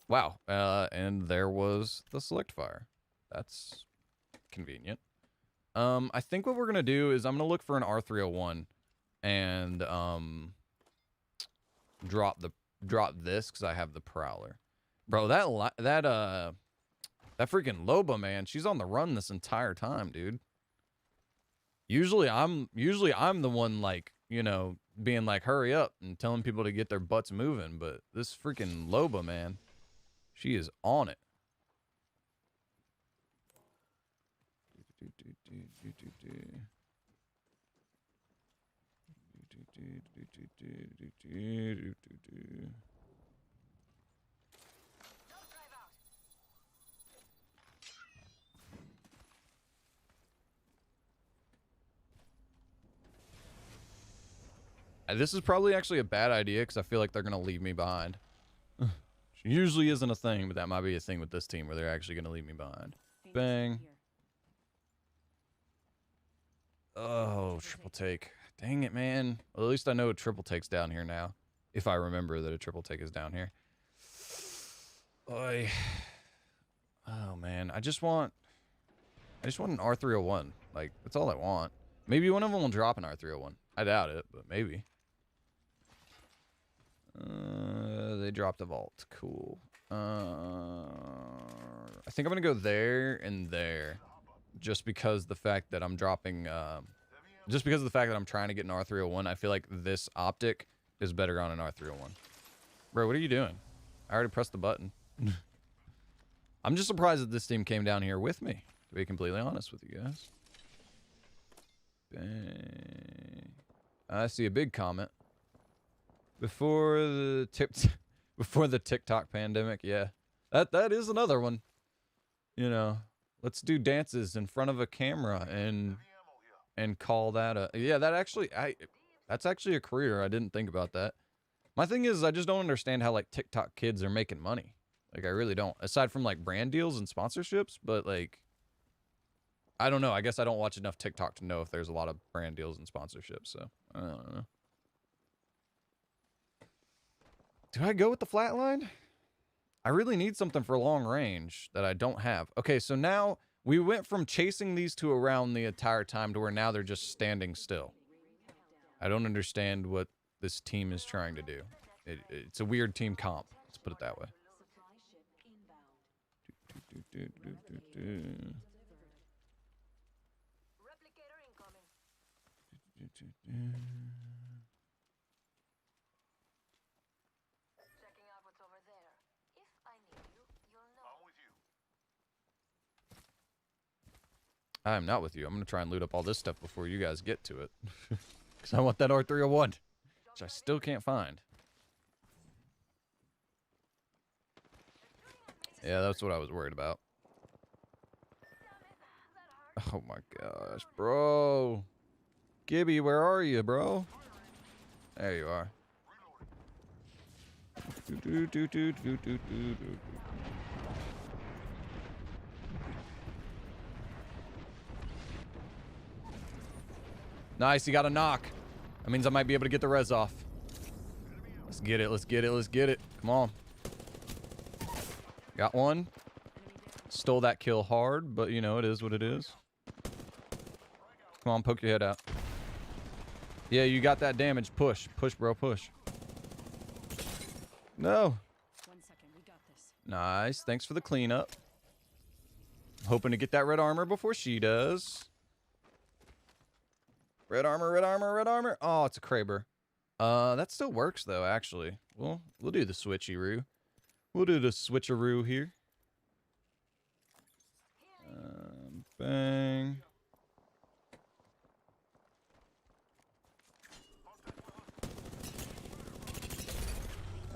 Wow. And there was the select fire. That's convenient. I think what we're gonna do is I'm gonna look for an R301 and drop this because I have the Prowler. Bro, that freaking Loba, man, she's on the run this entire time, dude. Usually I'm the one, like, you know, being like, hurry up and telling people to get their butts moving, but this freaking Loba, man, she is on it. This is probably actually a bad idea because I feel like they're going to leave me behind. Usually isn't a thing, but that might be a thing with this team where they're actually going to leave me behind. Bang. Oh, triple take. Dang it, man. Well, at least I know a triple take's down here now. If I remember that a triple take is down here. Oy. Oh, man. I just want an R301. Like, that's all I want. Maybe one of them will drop an R301. I doubt it, but maybe. They dropped a vault. Cool. I think I'm gonna go there and there, just because the fact that I'm dropping, just because of the fact that I'm trying to get an R301. I feel like this optic is better on an R301. Bro, what are you doing? I already pressed the button. I'm just surprised that this team came down here with me, to be completely honest with you guys. Bang. I see a big comment. Before the TikTok pandemic, yeah. That is another one. You know, let's do dances in front of a camera and and call that a yeah. That's actually a career. I didn't think about that. My thing is, I just don't understand how like TikTok kids are making money. Like I really don't. Aside from like brand deals and sponsorships, but like I don't know. I guess I don't watch enough TikTok to know if there's a lot of brand deals and sponsorships. So I don't know. Do I go with the flatline? I really need something for long range that I don't have. Okay, so now we went from chasing these two around the entire time to where now they're just standing still. I don't understand what this team is trying to do. It's a weird team comp. Let's put it that way. Replicator incoming. Checking out what's over there. If I need you, you'll know. I'm with you. I'm not with you. I'm going to try and loot up all this stuff before you guys get to it. Because I want that R301, which I still can't find. Yeah, that's what I was worried about. Oh my gosh, bro. Gibby, where are you, bro? There you are. Nice, you got a knock. That means I might be able to get the res off. Let's get it, let's get it, let's get it. Come on. Got one. Stole that kill hard, but you know, it is what it is. Come on, poke your head out. Yeah, you got that damage. Push. Push, bro, push. No. 1 second, we got this. Nice. Thanks for the cleanup. Hoping to get that red armor before she does. Red armor, red armor, red armor. Oh, it's a Kraber. That still works, though, actually. We'll do the switcheroo. We'll do the switcheroo here. Bang.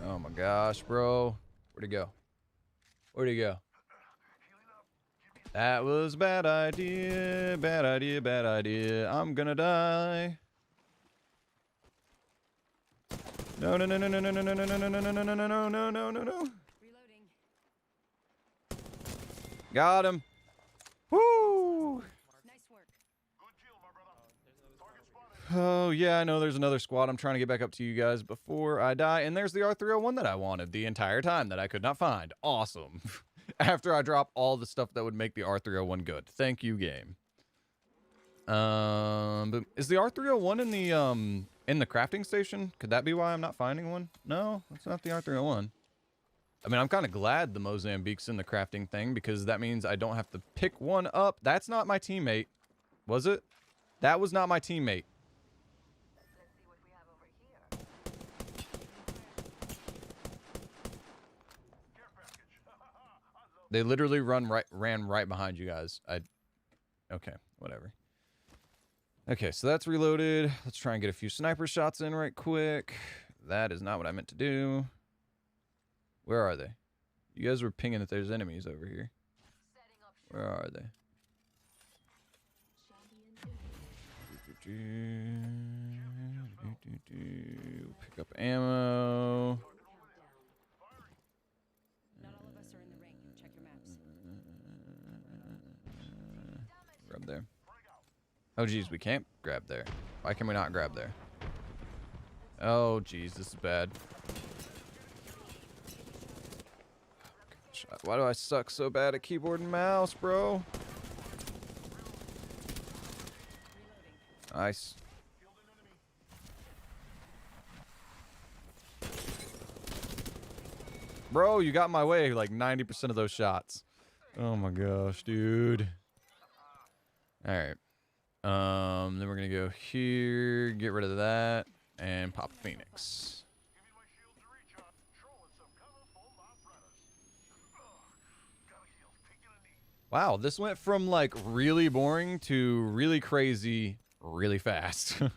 Oh my gosh, bro. Where'd he go? Where'd he go? That was a bad idea, bad idea, bad idea. I'm gonna die. No, no, no, no, no, no, no, no, no, no, no, no, no, no, no, no, no, no, no. Reloading. Got him. Woo! Nice work. Oh, yeah, I know there's another squad. I'm trying to get back up to you guys before I die. And there's the R301 that I wanted the entire time that I could not find. Awesome. After I drop all the stuff that would make the R301 good. Thank you, game. But is the R301 in the crafting station? Could that be why I'm not finding one? No, that's not the R301. I mean, I'm kind of glad the Mozambique's in the crafting thing because that means I don't have to pick one up. That's not my teammate. Was it? That was not my teammate. Let's see what we have over here. They literally ran right behind you guys. Okay, whatever. Okay, so that's reloaded. Let's try and get a few sniper shots in right quick. That is not what I meant to do. Where are they? You guys were pinging that there's enemies over here. Setting up Where are they? Pick up ammo. Not all of us are in the ring. Check your maps. Grab there. Oh, geez, we can't grab there. Why can we not grab there? Oh, geez, this is bad. Gosh, why do I suck so bad at keyboard and mouse, bro? Nice. Bro, you got in my way like 90% of those shots. Oh my gosh, dude. All right. Then we're gonna go here, get rid of that, and pop Phoenix. Wow, this went from like really boring to really crazy really fast. All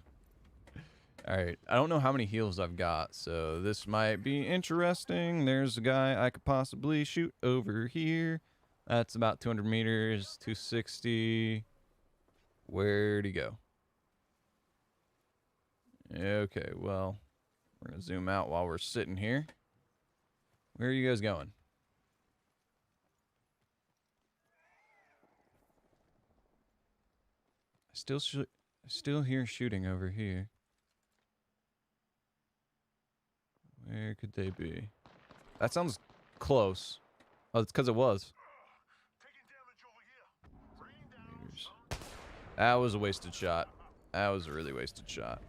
right, I don't know how many heals I've got, so this might be interesting. There's a guy I could possibly shoot over here. That's about 200 meters, 260. Where'd he go? Okay, well, we're going to zoom out while we're sitting here. Where are you guys going? I still hear shooting over here. Where could they be? That sounds close. Oh, it's because it was. That was a wasted shot. That was a really wasted shot.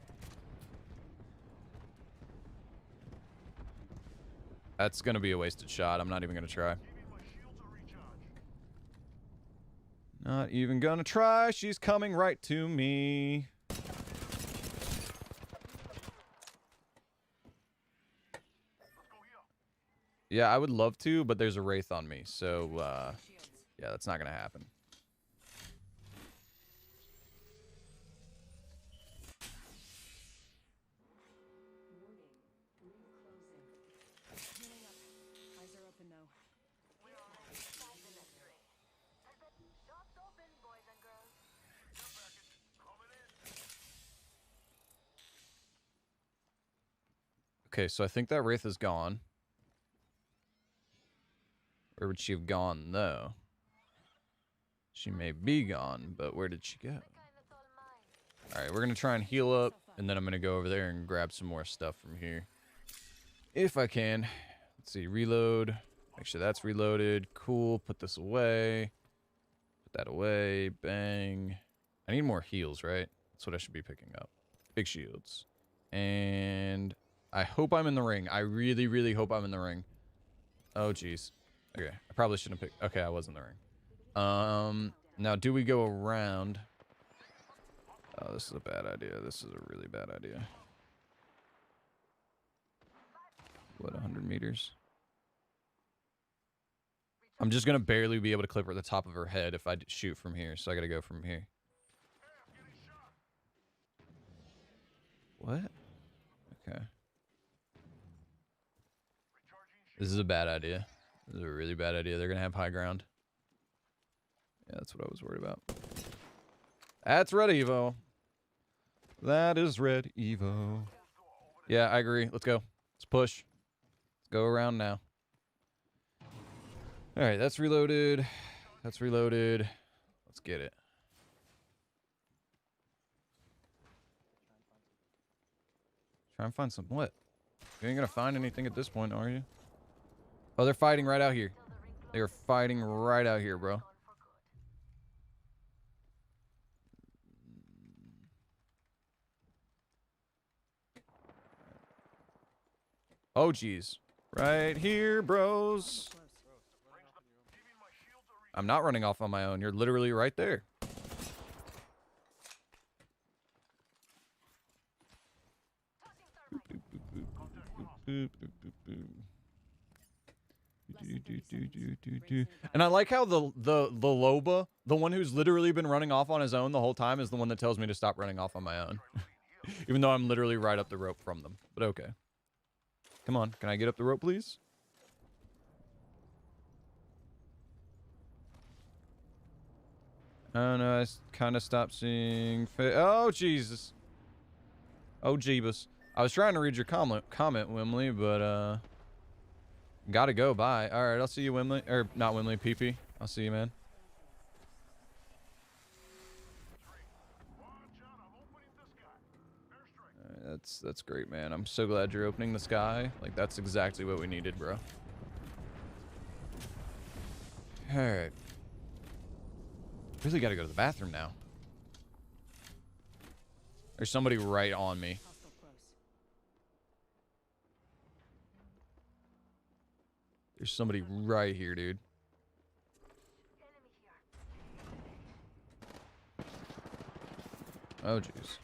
That's going to be a wasted shot. I'm not even going to try. Not even going to try. She's coming right to me. Yeah, I would love to, but there's a Wraith on me. So, yeah, that's not going to happen. Healing up. Eyes are open though. We are inside the mystery. Shots open, boys and girls. Okay, so I think that Wraith is gone. Where would she have gone, though? She may be gone, but where did she go? The kind that's all mine. Alright, we're going to try and heal up, and then I'm going to go over there and grab some more stuff from here. If I can. Let's see, reload. Make sure that's reloaded. Cool, put this away. Put that away. Bang. I need more heals, right? That's what I should be picking up. Big shields. And I hope I'm in the ring. I really, really hope I'm in the ring. Oh, jeez. Okay, I probably shouldn't have picked... Okay, I was in the ring. Now, do we go around? Oh, this is a bad idea. This is a really bad idea. What, 100 meters? I'm just going to barely be able to clip her at the top of her head if I shoot from here, so I got to go from here. What? Okay. This is a bad idea. This is a really bad idea. They're going to have high ground. Yeah, that's what I was worried about. That's Red Evo. That is Red Evo. Yeah, I agree. Let's go. Let's push. Let's go around now. All right, that's reloaded. That's reloaded. Let's get it. Try and find some what? You ain't gonna find anything at this point, are you? Oh, they're fighting right out here. They are fighting right out here, bro. Oh, geez. Right here, bros. I'm not running off on my own. You're literally right there. And I like how the Loba, the one who's literally been running off on his own the whole time, is the one that tells me to stop running off on my own. Even though I'm literally right up the rope from them. But okay. Come on, can I get up the rope, please? Oh no, I kind of stopped seeing. Oh Jesus! Oh Jeebus! I was trying to read your comment, Wimley, but gotta go. Bye. All right, I'll see you, Wimley, or not Wimley, PP. I'll see you, man. All right, that's great, man. I'm so glad you're opening the sky. Like that's exactly what we needed, bro. All right. Really got to go to the bathroom now. There's somebody right on me. There's somebody right here, dude. Oh, jeez.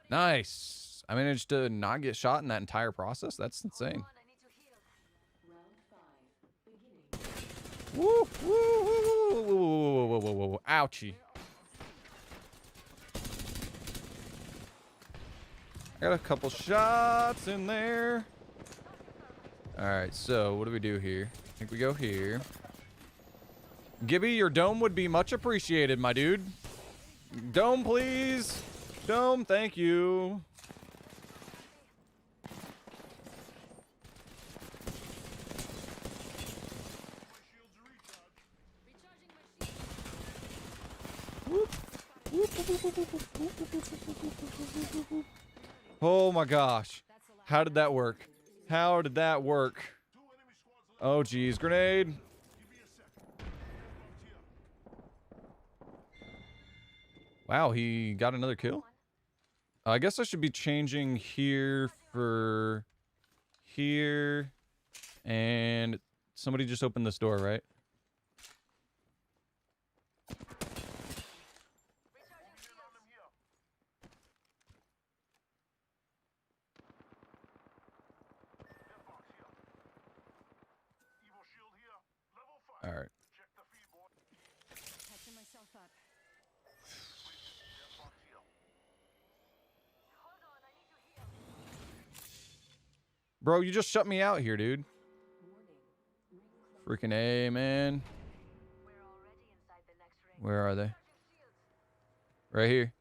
Nice. I managed to not get shot in that entire process. That's insane. Woo, woo, woo, woo, woo, woo, woo, woo, woo, ouchie. I got a couple shots in there. All right, so what do we do here? I think we go here. Gibby, your dome would be much appreciated, my dude. Dome, please. Dome, thank you. Oh my gosh. How did that work? How did that work? Oh geez, grenade. Wow, he got another kill. I guess I should be changing here for here. And somebody just opened this door, right? All right. Catching myself up. Bro, you just shut me out here, dude. Freaking A, man. Where are they? Right here.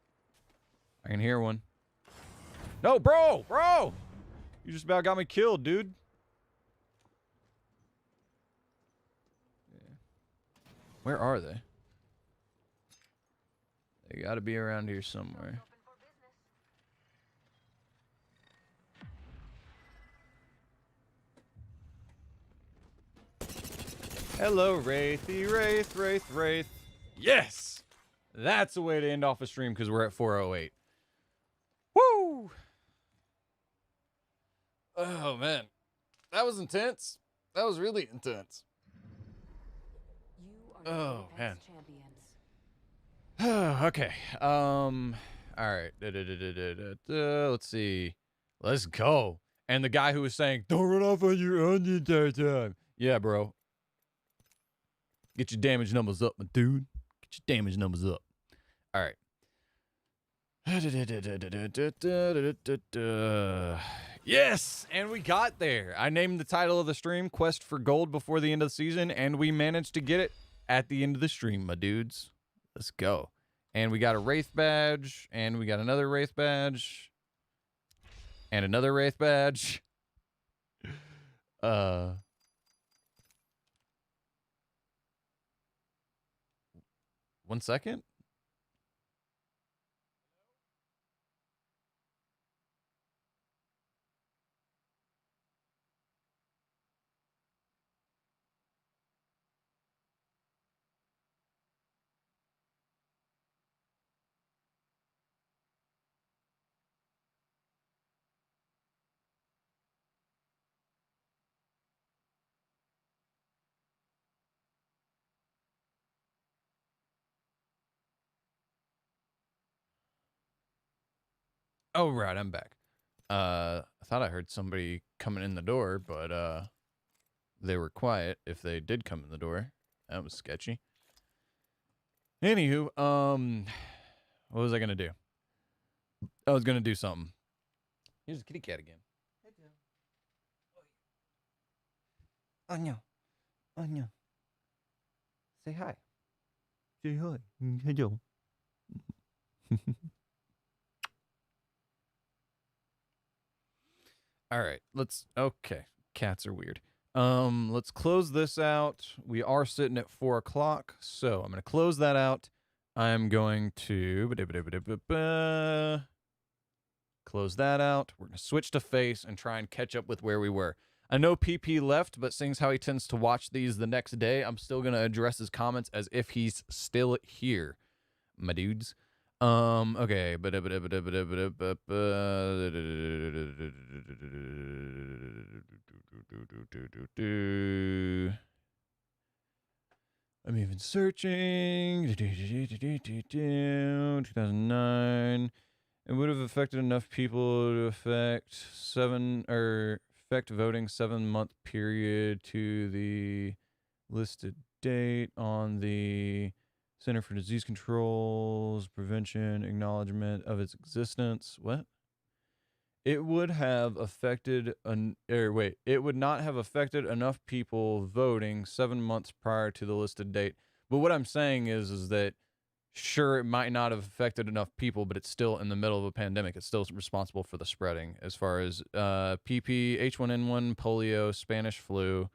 I can hear one. No, bro! Bro! You just about got me killed, dude. Yeah. Where are they? They gotta be around here somewhere. Hello, Wraithy, Wraith. Yes! That's a way to end off a stream because we're at 4:08. Woo! Oh, man. That was intense. That was really intense. You are Oh, the man. champions. Okay. All right. Let's see. Let's go. And the guy who was saying, "Don't run off on your own the entire time." Yeah, bro. Get your damage numbers up, my dude. Get your damage numbers up. All right. Yes, and we got there. I named the title of the stream Quest for Gold before the end of the season, and we managed to get it at the end of the stream, my dudes. Let's go. And we got a Wraith badge, and we got another Wraith badge, and another Wraith badge. 1 second. Oh, right, I'm back. I thought I heard somebody coming in the door, but they were quiet if they did come in the door. That was sketchy. Anywho, what was I gonna do? I was gonna do something. Here's a kitty cat again. Anya. Anya. Say hi. Say hi. Hello. All right, okay. Cats are weird. Let's close this out. We are sitting at 4 o'clock, so I'm going to close that out. I'm going to close that out. We're going to switch to face and try and catch up with where we were. I know PP left, but seeing as how he tends to watch these the next day, I'm still going to address his comments as if he's still here, my dudes. Okay. I'm even searching. 2009. It would have affected enough people to affect voting 7-month period to the listed date on the Center for Disease Control's prevention acknowledgement of its existence. What? It would have affected it would not have affected enough people voting 7 months prior to the listed date. But what I'm saying is that sure, it might not have affected enough people, but it's still in the middle of a pandemic. It's still responsible for the spreading as far as PP, H1N1, polio, Spanish flu.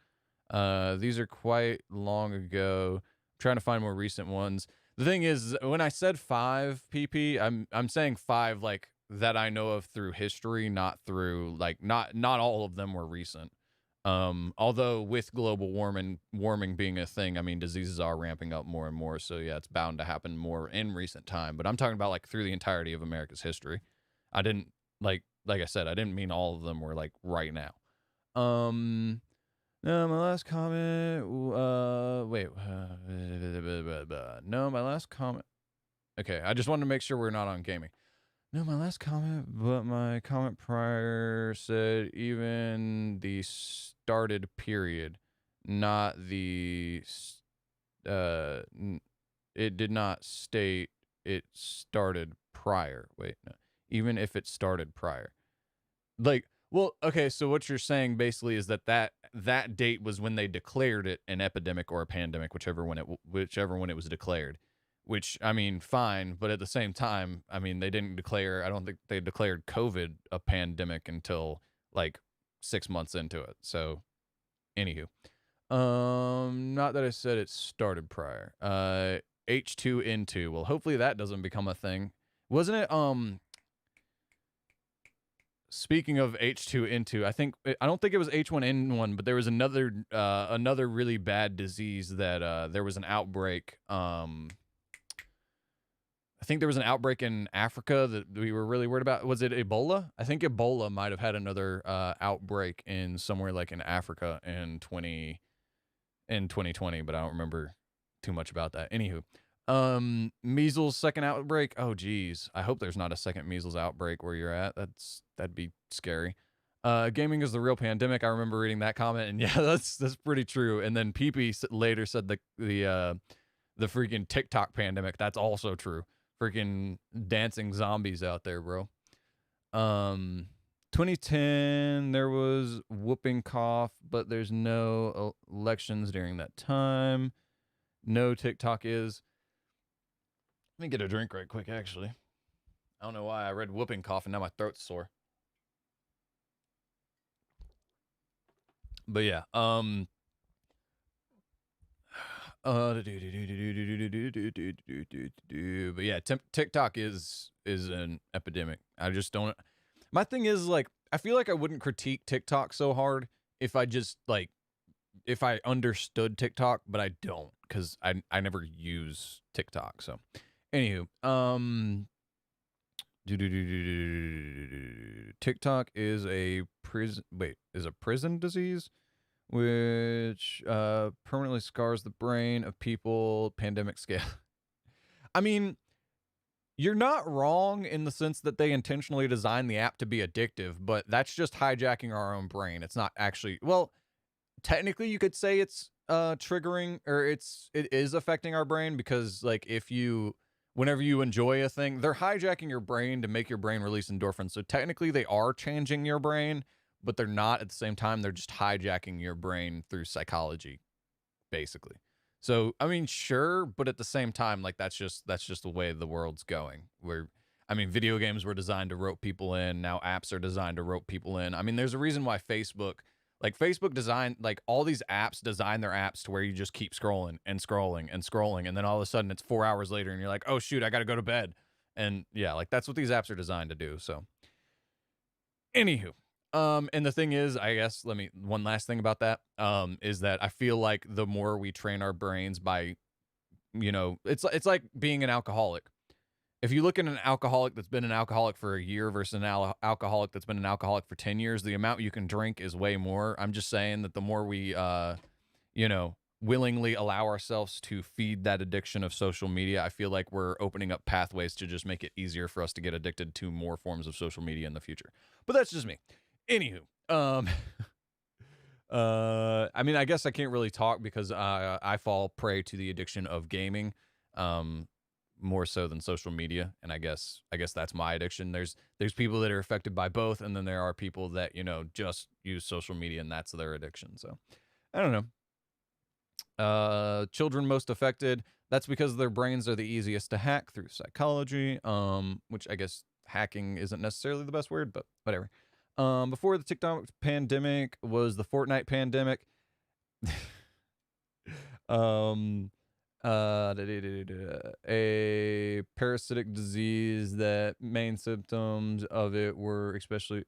These are quite long ago. I'm trying to find more recent ones. The thing is, when I said 5 PP, I'm saying 5 like that I know of through history, not through like not all of them were recent. Although with global warming being a thing, I mean diseases are ramping up more and more, so yeah, it's bound to happen more in recent time. But I'm talking about like through the entirety of America's history. I didn't like I said, I didn't mean all of them were like right now. No, my last comment. Wait. No, my last comment. Okay, I just wanted to make sure we're not on gaming. No, my last comment, but my comment prior said even the started period, not the. It did not state it started prior. Wait, no. Even if it started prior. Like, well, okay, so what you're saying basically is that date was when they declared it an epidemic or a pandemic, whichever one it was declared. Which, I mean, fine, but at the same time, I mean, they didn't declare. I don't think they declared COVID a pandemic until like 6 months into it. So, anywho, not that I said it started prior. H2N2. Well, hopefully that doesn't become a thing. Wasn't it? Speaking of H2N2, I don't think it was H1N1, but there was another really bad disease that there was an outbreak. I think there was an outbreak in Africa that we were really worried about. Was it Ebola? I think Ebola might have had another outbreak in somewhere like in Africa in 2020, but I don't remember too much about that. Anywho, measles second outbreak. Oh geez, I hope there's not a second measles outbreak where you're at. That'd be scary. Gaming is the real pandemic. I remember reading that comment, and yeah, that's pretty true. And then PP later said the freaking TikTok pandemic. That's also true. Freaking dancing zombies out there, bro. 2010, there was whooping cough, but there's no elections during that time. No TikTok is. Let me get a drink right quick, actually. I don't know why I read whooping cough and now my throat's sore. But yeah, but yeah, TikTok is an epidemic. I just don't. My thing is like, I feel like I wouldn't critique TikTok so hard if I just like, if I understood TikTok, but I don't because I never use TikTok. So, anywho, TikTok is a prison disease which permanently scars the brain of people. Pandemic scale. I mean, you're not wrong in the sense that they intentionally designed the app to be addictive, but that's just hijacking our own brain. It's not actually, well, technically you could say it's triggering, or it is affecting our brain, because like whenever you enjoy a thing, they're hijacking your brain to make your brain release endorphins. So technically they are changing your brain, but they're not at the same time. They're just hijacking your brain through psychology, basically. So, I mean, sure, but at the same time, like that's just the way the world's going. Video games were designed to rope people in. Now apps are designed to rope people in. I mean, there's a reason why Facebook designed, like all these apps design their apps to where you just keep scrolling and scrolling and scrolling. And then all of a sudden it's 4 hours later and you're like, oh shoot, I got to go to bed. And yeah, like that's what these apps are designed to do. So anywho, and the thing is, I guess, one last thing about that, is that I feel like the more we train our brains by, it's like being an alcoholic. If you look at an alcoholic that's been an alcoholic for a year versus an alcoholic that's been an alcoholic for 10 years, the amount you can drink is way more. I'm just saying that the more we, willingly allow ourselves to feed that addiction of social media, I feel like we're opening up pathways to just make it easier for us to get addicted to more forms of social media in the future. But that's just me. Anywho, I guess I can't really talk because I fall prey to the addiction of gaming, more so than social media, and I guess that's my addiction. There's people that are affected by both, and then there are people that just use social media and that's their addiction. So I don't know. Children most affected. That's because their brains are the easiest to hack through psychology. Which I guess hacking isn't necessarily the best word, but whatever. Before the TikTok pandemic was the Fortnite pandemic. A parasitic disease that main symptoms of it were especially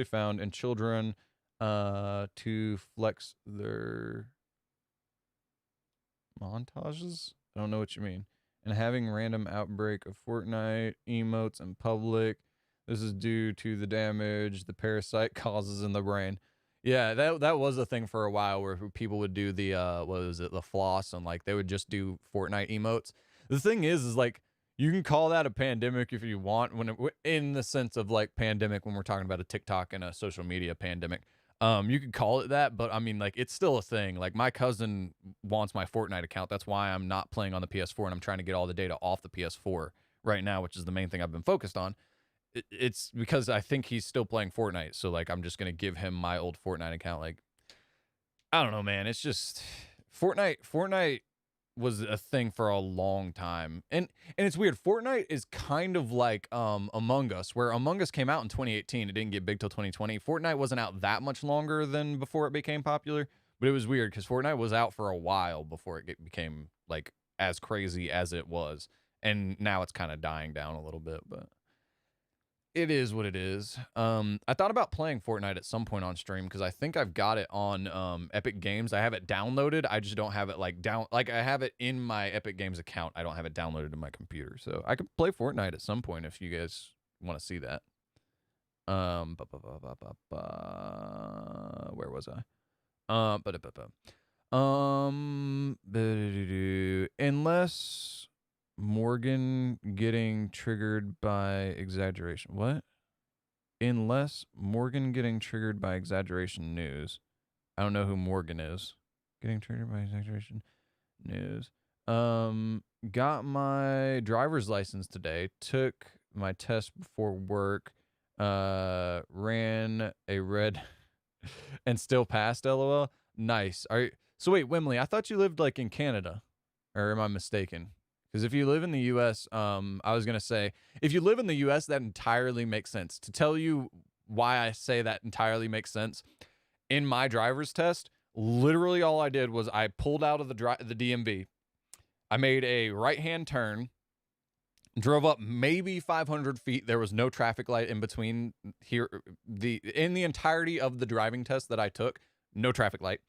found in children to flex their montages. I don't know what you mean. And having random outbreak of Fortnite emotes in public. This is due to the damage the parasite causes in the brain. Yeah, that was a thing for a while where people would do the what was it, the floss, and like they would just do Fortnite emotes. The thing is like you can call that a pandemic if you want, in the sense of like pandemic when we're talking about a TikTok and a social media pandemic. You could call it that, but I mean like it's still a thing. Like my cousin wants my Fortnite account. That's why I'm not playing on the PS4 and I'm trying to get all the data off the PS4 right now, which is the main thing I've been focused on. It's because I think he's still playing Fortnite. So like I'm just gonna give him my old Fortnite account. Like I don't know, man. It's just Fortnite was a thing for a long time. And it's weird. Fortnite is kind of like Among Us, where Among Us came out in 2018. It didn't get big till 2020. Fortnite wasn't out that much longer than before it became popular. But it was weird because Fortnite was out for a while before it became like as crazy as it was. And now it's kind of dying down a little bit, but it is what it is. I thought about playing Fortnite at some point on stream because I think I've got it on Epic Games. I have it downloaded. I just don't have it like I have it in my Epic Games account. I don't have it downloaded to my computer. So I could play Fortnite at some point if you guys want to see that. Where was I? Unless Morgan getting triggered by exaggeration. What? Unless Morgan getting triggered by exaggeration news. I don't know who Morgan is. Getting triggered by exaggeration news. Got my driver's license today. Took my test before work. Ran a red and still passed, LOL. Nice. So wait, Wimley, I thought you lived like in Canada. Or am I mistaken? Because if you live in the U.S., I was going to say, if you live in the U.S., that entirely makes sense. To tell you why I say that entirely makes sense, in my driver's test, literally all I did was I pulled out of the DMV. I made a right-hand turn, drove up maybe 500 feet. There was no traffic light in between here. In the entirety of the driving test that I took, no traffic light.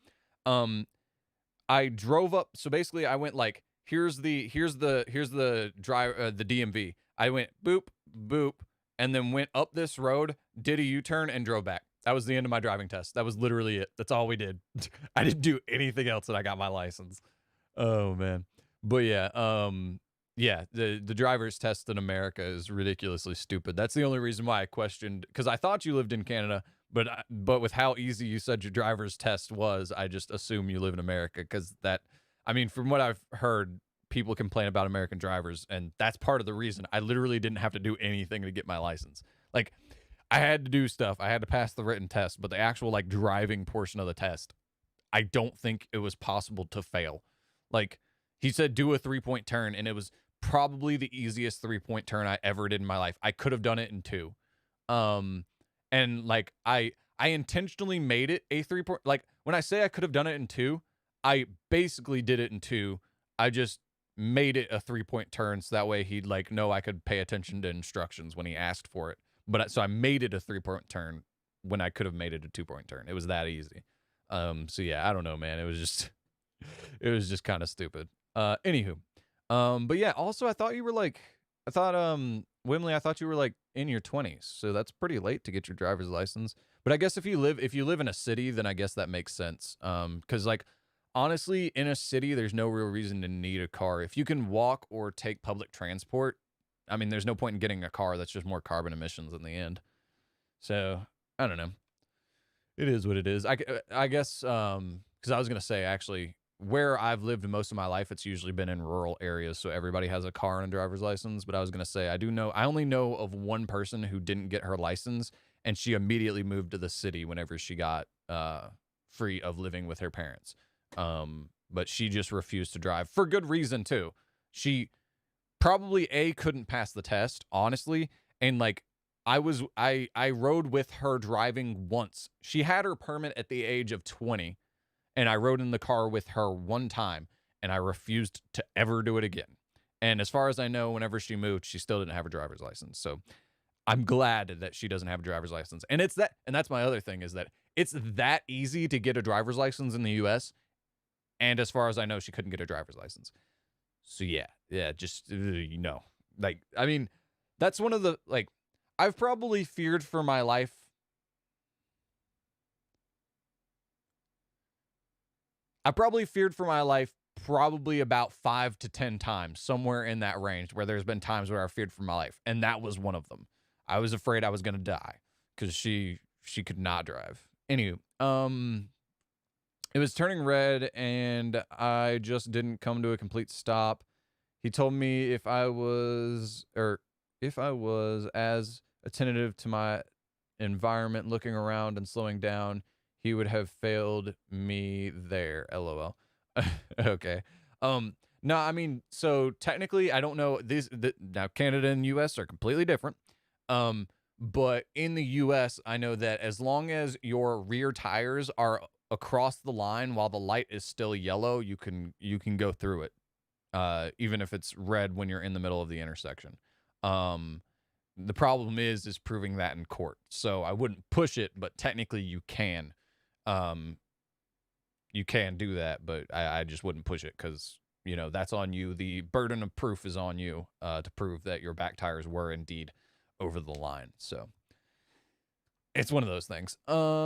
I drove up. So basically, I went like, here's the drive the DMV. I went boop boop and then went up this road, did a U-turn and drove back. That was the end of my driving test. That was literally it. That's all we did. I didn't do anything else and I got my license. Oh man. But yeah, the driver's test in America is ridiculously stupid. That's the only reason why I questioned, because I thought you lived in Canada, but with how easy you said your driver's test was, I just assume you live in America, because I mean, from what I've heard, people complain about American drivers, and that's part of the reason. I literally didn't have to do anything to get my license. Like, I had to do stuff. I had to pass the written test, but the actual, like, driving portion of the test, I don't think it was possible to fail. Like, he said do a 3-point turn, and it was probably the easiest 3-point turn I ever did in my life. I could have done it in 2. And, like, I intentionally made it a 3-point... Like, when I say I could have done it in 2... I basically did it in 2. I just made it a 3-point turn so that way he'd like know I could pay attention to instructions when he asked for it. So I made it a 3-point turn when I could have made it a 2-point turn. It was that easy. So yeah, I don't know, man. It was just kind of stupid. Anywho. But yeah, also I thought Wimley, I thought you were like in your 20s. So that's pretty late to get your driver's license. But I guess if you live in a city, then I guess that makes sense. 'Cause like, honestly, in a city, there's no real reason to need a car. If you can walk or take public transport, I mean, there's no point in getting a car. That's just more carbon emissions in the end. So, I don't know. It is what it is. I guess, because I was going to say, actually, where I've lived most of my life, it's usually been in rural areas, so everybody has a car and a driver's license. But I was going to say, I only know of one person who didn't get her license, and she immediately moved to the city whenever she got free of living with her parents. But she just refused to drive for good reason too. She probably couldn't pass the test, honestly. And like, I rode with her driving once. She had her permit at the age of 20 and I rode in the car with her one time. and I refused to ever do it again. And as far as I know, whenever she moved, she still didn't have a driver's license. So I'm glad that she doesn't have a driver's license. And that's my other thing, is that it's that easy to get a driver's license in the US. And as far as I know, she couldn't get a driver's license. So yeah, just, like, I mean, that's one of the, like, I've probably feared for my life. I probably feared for my life probably about 5 to 10 times, somewhere in that range, where there's been times where I feared for my life. And that was one of them. I was afraid I was going to die because she could not drive. Anywho, it was turning red and I just didn't come to a complete stop. He told me if I was as attentive to my environment, looking around and slowing down, he would have failed me there. LOL. Okay. No, I mean, so technically, I don't know. Now Canada and US are completely different. But in the US, I know that as long as your rear tires are across the line while the light is still yellow, you can go through it. Even if it's red when you're in the middle of the intersection. The problem is proving that in court. So I wouldn't push it, but technically you can. You can do that, but I just wouldn't push it because, that's on you. The burden of proof is on you to prove that your back tires were indeed over the line. So it's one of those things. Mr.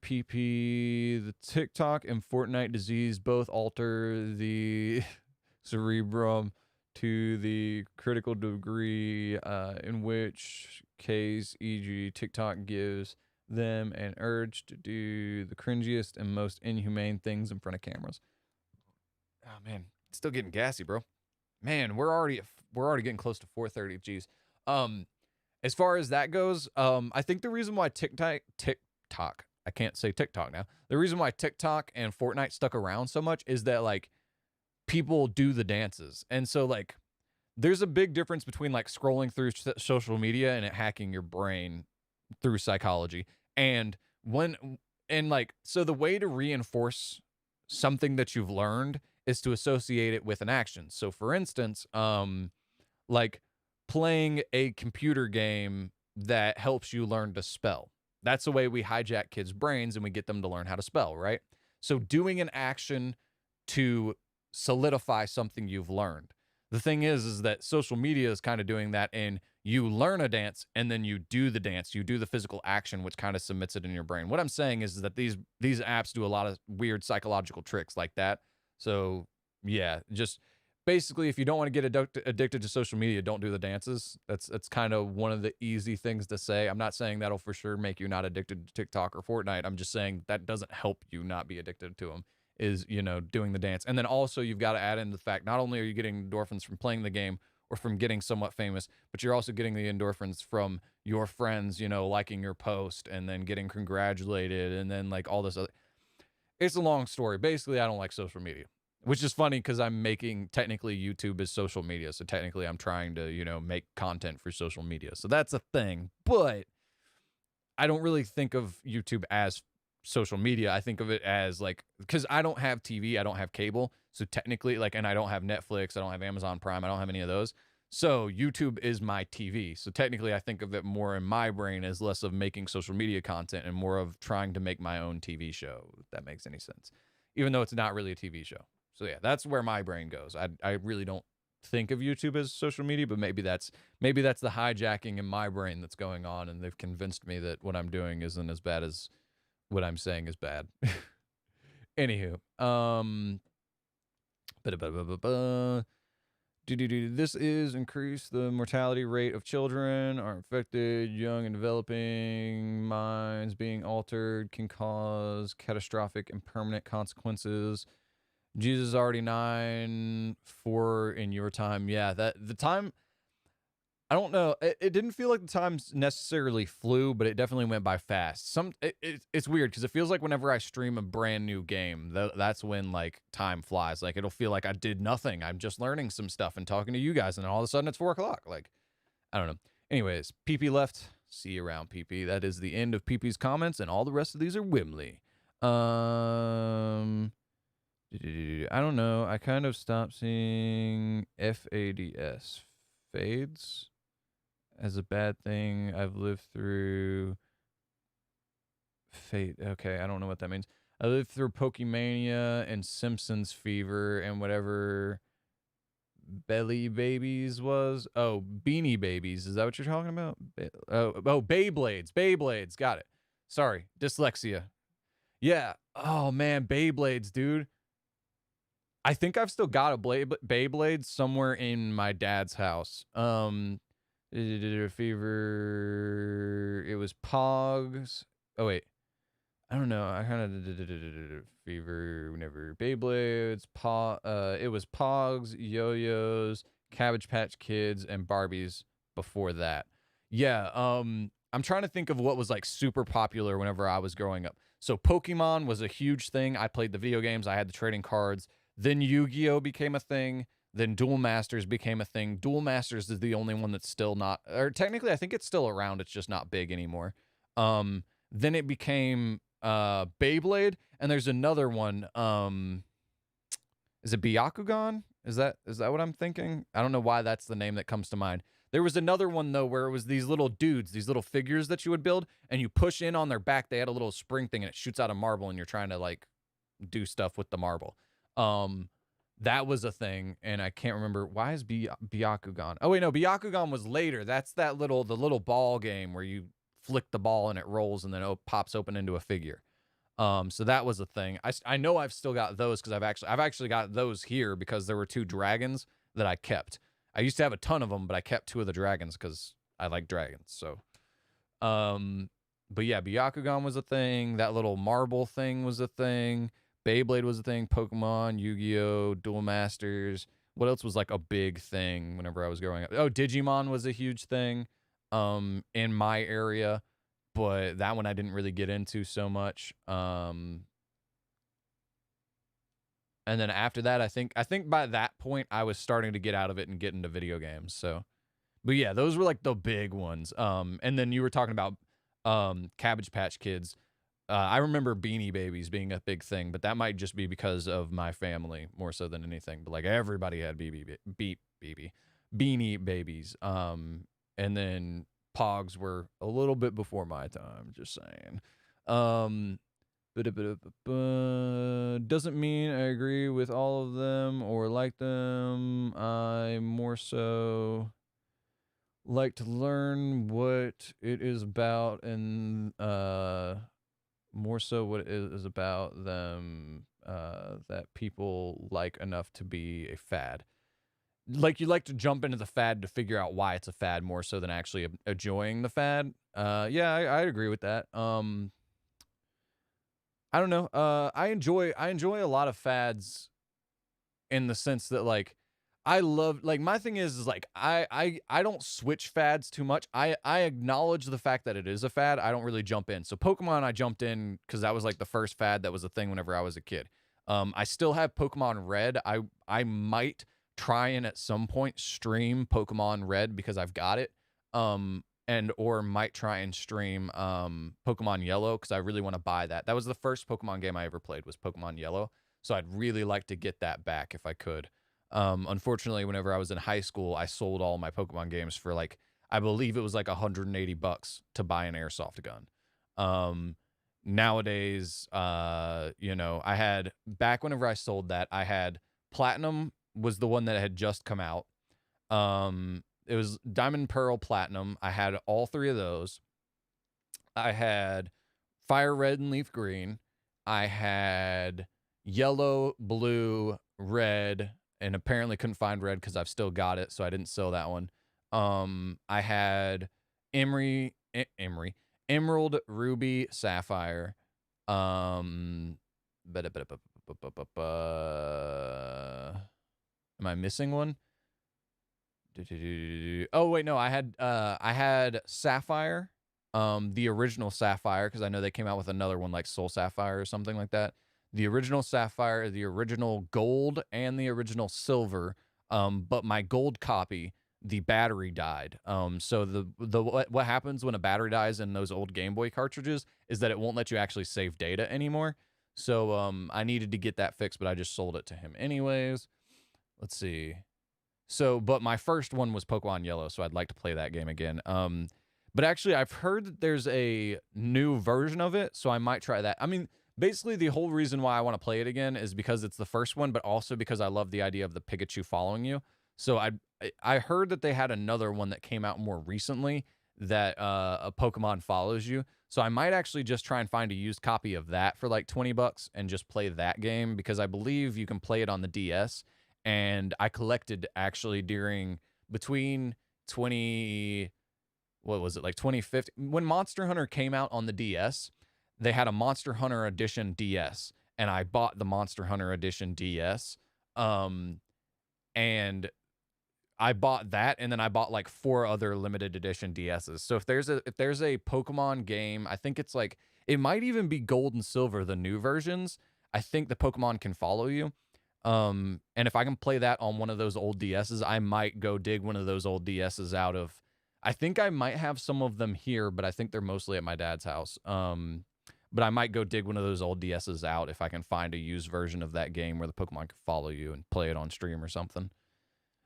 PP, the TikTok and Fortnite disease both alter the cerebrum to the critical degree, in which case, e.g., TikTok gives them an urge to do the cringiest and most inhumane things in front of cameras. Oh man, it's still getting gassy, bro. Man, we're already getting close to 4:30. Jeez. As far as that goes, I think the reason why TikTok, I can't say TikTok now. The reason why TikTok and Fortnite stuck around so much is that, like, people do the dances. And so, like, there's a big difference between, like, scrolling through social media and it hacking your brain through psychology. And so the way to reinforce something that you've learned is to associate it with an action. So for instance, like playing a computer game that helps you learn to spell. That's the way we hijack kids' brains and we get them to learn how to spell, right? So doing an action to solidify something you've learned. The thing is that social media is kind of doing that, and you learn a dance and then you do the dance, you do the physical action, which kind of submits it in your brain. What I'm saying is that these apps do a lot of weird psychological tricks like that. So yeah, just basically, if you don't want to get addicted to social media, don't do the dances. That's kind of one of the easy things to say. I'm not saying that'll for sure make you not addicted to TikTok or Fortnite. I'm just saying that doesn't help you not be addicted to them, is, doing the dance. And then also you've got to add in the fact, not only are you getting endorphins from playing the game or from getting somewhat famous, but you're also getting the endorphins from your friends, liking your post and then getting congratulated and then like all this other. It's a long story. Basically, I don't like social media, which is funny because I'm making, technically YouTube is social media. So technically I'm trying to, make content for social media. So that's a thing, but I don't really think of YouTube as social media. I think of it as like, because I don't have TV, I don't have cable. So technically, like, and I don't have Netflix, I don't have Amazon Prime, I don't have any of those. So YouTube is my TV. So technically I think of it more in my brain as less of making social media content and more of trying to make my own TV show, if that makes any sense. Even though it's not really a TV show. So yeah, that's where my brain goes. I really don't think of YouTube as social media, but maybe that's the hijacking in my brain that's going on, and they've convinced me that what I'm doing isn't as bad as what I'm saying is bad. Anywho, this is increase the mortality rate of children are infected, young and developing minds being altered can cause catastrophic and permanent consequences. Jesus is already 9-4 in your time. Yeah, the time, I don't know. It didn't feel like the time necessarily flew, but it definitely went by fast. It's weird because it feels like whenever I stream a brand new game, that's when like time flies. Like it'll feel like I did nothing. I'm just learning some stuff and talking to you guys, and all of a sudden it's 4 o'clock. Like, I don't know. Anyways, PP left. See you around, PP. That is the end of PP's comments, and all the rest of these are Wimley. I don't know. I kind of stopped seeing FADS, fades, as a bad thing. I've lived through fate. Okay, I don't know what that means. I lived through Pokemania and Simpsons Fever and whatever Belly Babies was. Oh, Beanie Babies. Is that what you're talking about? Beyblades. Beyblades. Got it. Sorry, dyslexia. Yeah. Oh man, Beyblades, dude. I think I've still got a Beyblade somewhere in my dad's house. Fever. It was Pogs. Oh wait, I don't know. I kind of Fever. Whenever Beyblades. It was Pogs, Yo-Yos, Cabbage Patch Kids, and Barbies before that. Yeah. I'm trying to think of what was like super popular whenever I was growing up. So Pokemon was a huge thing. I played the video games. I had the trading cards. Then Yu-Gi-Oh became a thing. Then Duel Masters became a thing. Duel Masters is the only one that's still not, or technically I think it's still around. It's just not big anymore. Then it became Beyblade, and there's another one. Is it Byakugan? Is that what I'm thinking? I don't know why that's the name that comes to mind. There was another one though where it was these little dudes, these little figures that you would build, and you push in on their back. They had a little spring thing, and it shoots out a marble, and you're trying to like do stuff with the marble. That was a thing, and I can't remember why is Byakugan. Oh wait, no, Byakugan was later. That's the little ball game where you flick the ball and it rolls and then it pops open into a figure. So that was a thing. I know I've still got those because I've actually got those here because there were 2 dragons that I kept. I used to have a ton of them, but I kept 2 of the dragons because I like dragons. So, but yeah, Byakugan was a thing. That little marble thing was a thing. Beyblade was a thing. Pokemon, Yu-Gi-Oh, Duel Masters. What else was like a big thing whenever I was growing up? Oh, Digimon was a huge thing in my area, but that one I didn't really get into so much. And then after that, I think by that point I was starting to get out of it and get into video games. So, but yeah, those were like the big ones. And then you were talking about Cabbage Patch Kids. I remember Beanie Babies being a big thing, but that might just be because of my family more so than anything. But like everybody had Beanie Babies. And then Pogs were a little bit before my time. Just saying. Doesn't mean I agree with all of them or like them. I more so like to learn what it is about and more so what it is about them that people like enough to be a fad. Like you like to jump into the fad to figure out why it's a fad more so than actually enjoying the fad. Yeah, I agree with that. I don't know. I enjoy a lot of fads in the sense that like I love like my thing is like I don't switch fads too much. I acknowledge the fact that it is a fad. I don't really jump in. So Pokemon I jumped in because that was like the first fad that was a thing whenever I was a kid. I still have Pokemon Red. I might try and at some point stream Pokemon Red because I've got it. And or might try and stream Pokemon Yellow because I really want to buy that. That was the first Pokemon game I ever played was Pokemon Yellow. So I'd really like to get that back if I could. Unfortunately, whenever I was in high school, I sold all my Pokemon games for like, I believe it was like $180 to buy an airsoft gun. Nowadays, you know, I had back whenever I sold that, I had Platinum was the one that had just come out. It was Diamond, Pearl, Platinum. I had all 3 of those. I had Fire Red and Leaf Green. I had Yellow, Blue, Red, and apparently couldn't find Red because I've still got it, so I didn't sell that one. I had Emerald, Ruby, Sapphire. Am I missing one? Oh wait, no, I had Sapphire, the original Sapphire, because I know they came out with another one like Soul Sapphire or something like that. The original Sapphire, the original Gold, and the original Silver. But my Gold copy, the battery died. So what happens when a battery dies in those old Game Boy cartridges is that it won't let you actually save data anymore. So I needed to get that fixed, but I just sold it to him anyways. Let's see. So, but my first one was Pokemon Yellow, so I'd like to play that game again. But actually, I've heard that there's a new version of it, so I might try that. I mean, basically, the whole reason why I want to play it again is because it's the first one, but also because I love the idea of the Pikachu following you. So I heard that they had another one that came out more recently that a Pokemon follows you. So I might actually just try and find a used copy of that for like $20 and just play that game because I believe you can play it on the DS. And I collected actually between 2015 when Monster Hunter came out on the DS. They had a Monster Hunter Edition DS, and I bought the Monster Hunter Edition DS. And I bought that, and then I bought like 4 other limited edition DSs. So if there's a Pokemon game, I think it's like it might even be Gold and Silver, the new versions. I think the Pokemon can follow you. And if I can play that on one of those old DSs, I might go dig one of those old DSs out of. I think I might have some of them here, but I think they're mostly at my dad's house. But I might go dig one of those old DSs out if I can find a used version of that game where the Pokemon can follow you and play it on stream or something.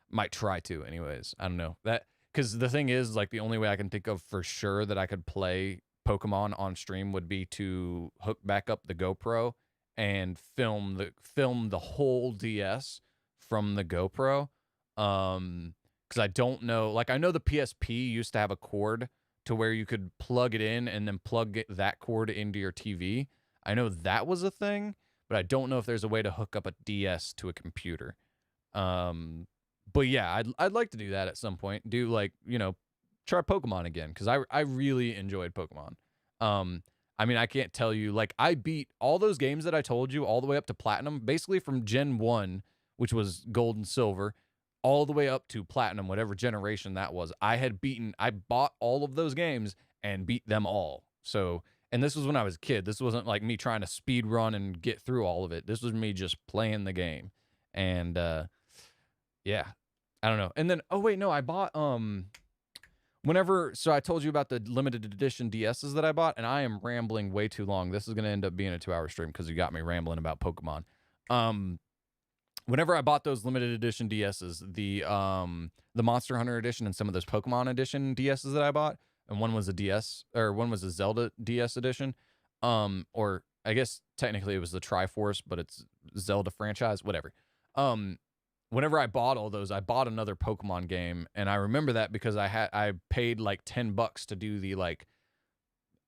Might try to, anyways. I don't know that because the thing is, like, the only way I can think of for sure that I could play Pokemon on stream would be to hook back up the GoPro and film the whole DS from the GoPro. Because I don't know, like I know the PSP used to have a cord to where you could plug it in and then plug that cord into your TV. I know that was a thing, but I don't know if there's a way to hook up a DS to a computer. But yeah, I'd like to do that at some point. Do like, try Pokemon again because I really enjoyed Pokemon. I mean, I can't tell you, like, I beat all those games that I told you all the way up to Platinum, basically from Gen 1, which was Gold and Silver, all the way up to Platinum, whatever generation that was. I bought all of those games and beat them all. So, and this was when I was a kid. This wasn't like me trying to speed run and get through all of it. This was me just playing the game. And, yeah, I don't know. And then, oh, wait, no, I bought, so I told you about the limited edition DSs that I bought, and I am rambling way too long. This is going to end up being a 2-hour stream because you got me rambling about Pokemon. Whenever I bought those limited edition DSs, the Monster Hunter edition and some of those Pokemon edition DSs that I bought, and one was a Zelda DS edition, or I guess technically it was the Triforce, but it's Zelda franchise, whatever. Whenever I bought all those, I bought another Pokemon game, and I remember that because I paid like $10 to do the like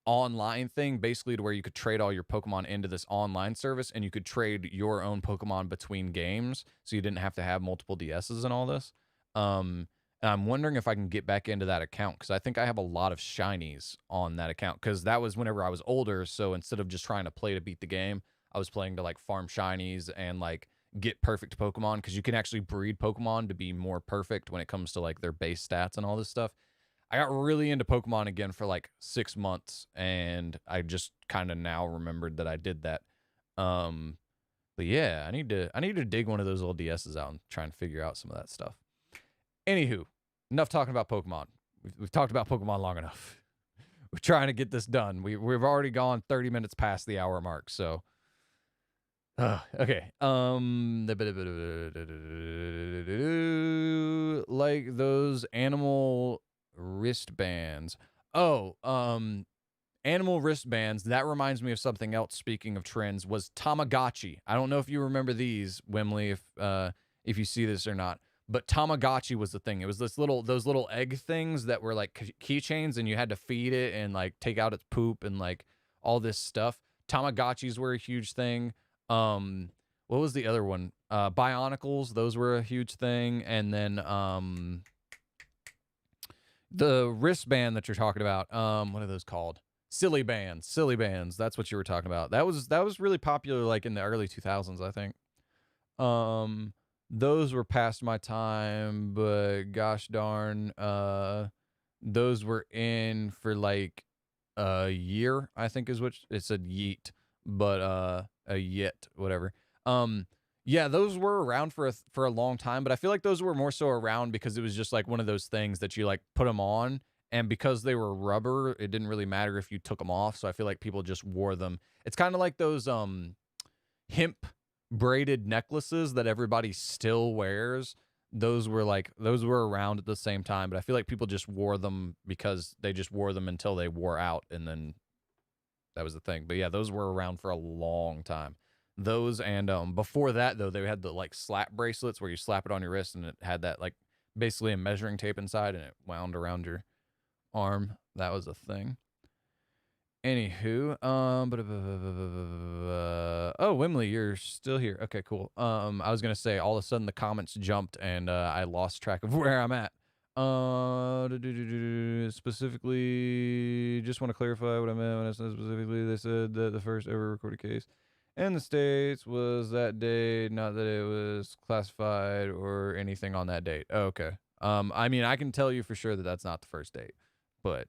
online thing, basically to where you could trade all your Pokemon into this online service, and you could trade your own Pokemon between games, so you didn't have to have multiple DSs and all this. And I'm wondering if I can get back into that account because I think I have a lot of shinies on that account because that was whenever I was older. So instead of just trying to play to beat the game, I was playing to like farm shinies and like get perfect Pokemon because you can actually breed Pokemon to be more perfect when it comes to like their base stats and all this stuff. I got really into Pokemon again for like 6 months, and I just kind of now remembered that I did that. But yeah, I need to dig one of those old DSs out and try and figure out some of that stuff. Anywho, enough talking about Pokemon. We've talked about Pokemon long enough. We're trying to get this done. We've already gone 30 minutes past the hour mark, so okay. Like those animal wristbands. Animal wristbands. That reminds me of something else. Speaking of trends, was Tamagotchi. I don't know if you remember these, Wimley, if you see this or not. But Tamagotchi was the thing. It was those little egg things that were like keychains, and you had to feed it and like take out its poop and like all this stuff. Tamagotchis were a huge thing. What was the other one? Bionicles, those were a huge thing. And then the wristband that you're talking about, what are those called? Silly bands. That's what you were talking about. That was really popular like in the early 2000s, I think. Those were past my time, but gosh darn, those were in for like a year, I think is what it said, yeet, but a yet, whatever. Yeah, those were around for a long time, but I feel like those were more so around because it was just like one of those things that you like put them on, and because they were rubber, it didn't really matter if you took them off. So I feel like people just wore them. It's kind of like those hemp braided necklaces that everybody still wears. Those were around at the same time, but I feel like people just wore them because they just wore them until they wore out, and then that was the thing. But yeah, those were around for a long time. Those, and before that though, they had the like slap bracelets where you slap it on your wrist and it had that like basically a measuring tape inside and it wound around your arm. That was a thing. Anywho, oh, Wimley, you're still here. Okay, cool. I was gonna say all of a sudden the comments jumped and I lost track of where I'm at. Specifically, just want to clarify what I meant when I said specifically. They said that the first ever recorded case in the States was that day, not that it was classified or anything on that date. Oh, okay. I mean, I can tell you for sure that that's not the first date, but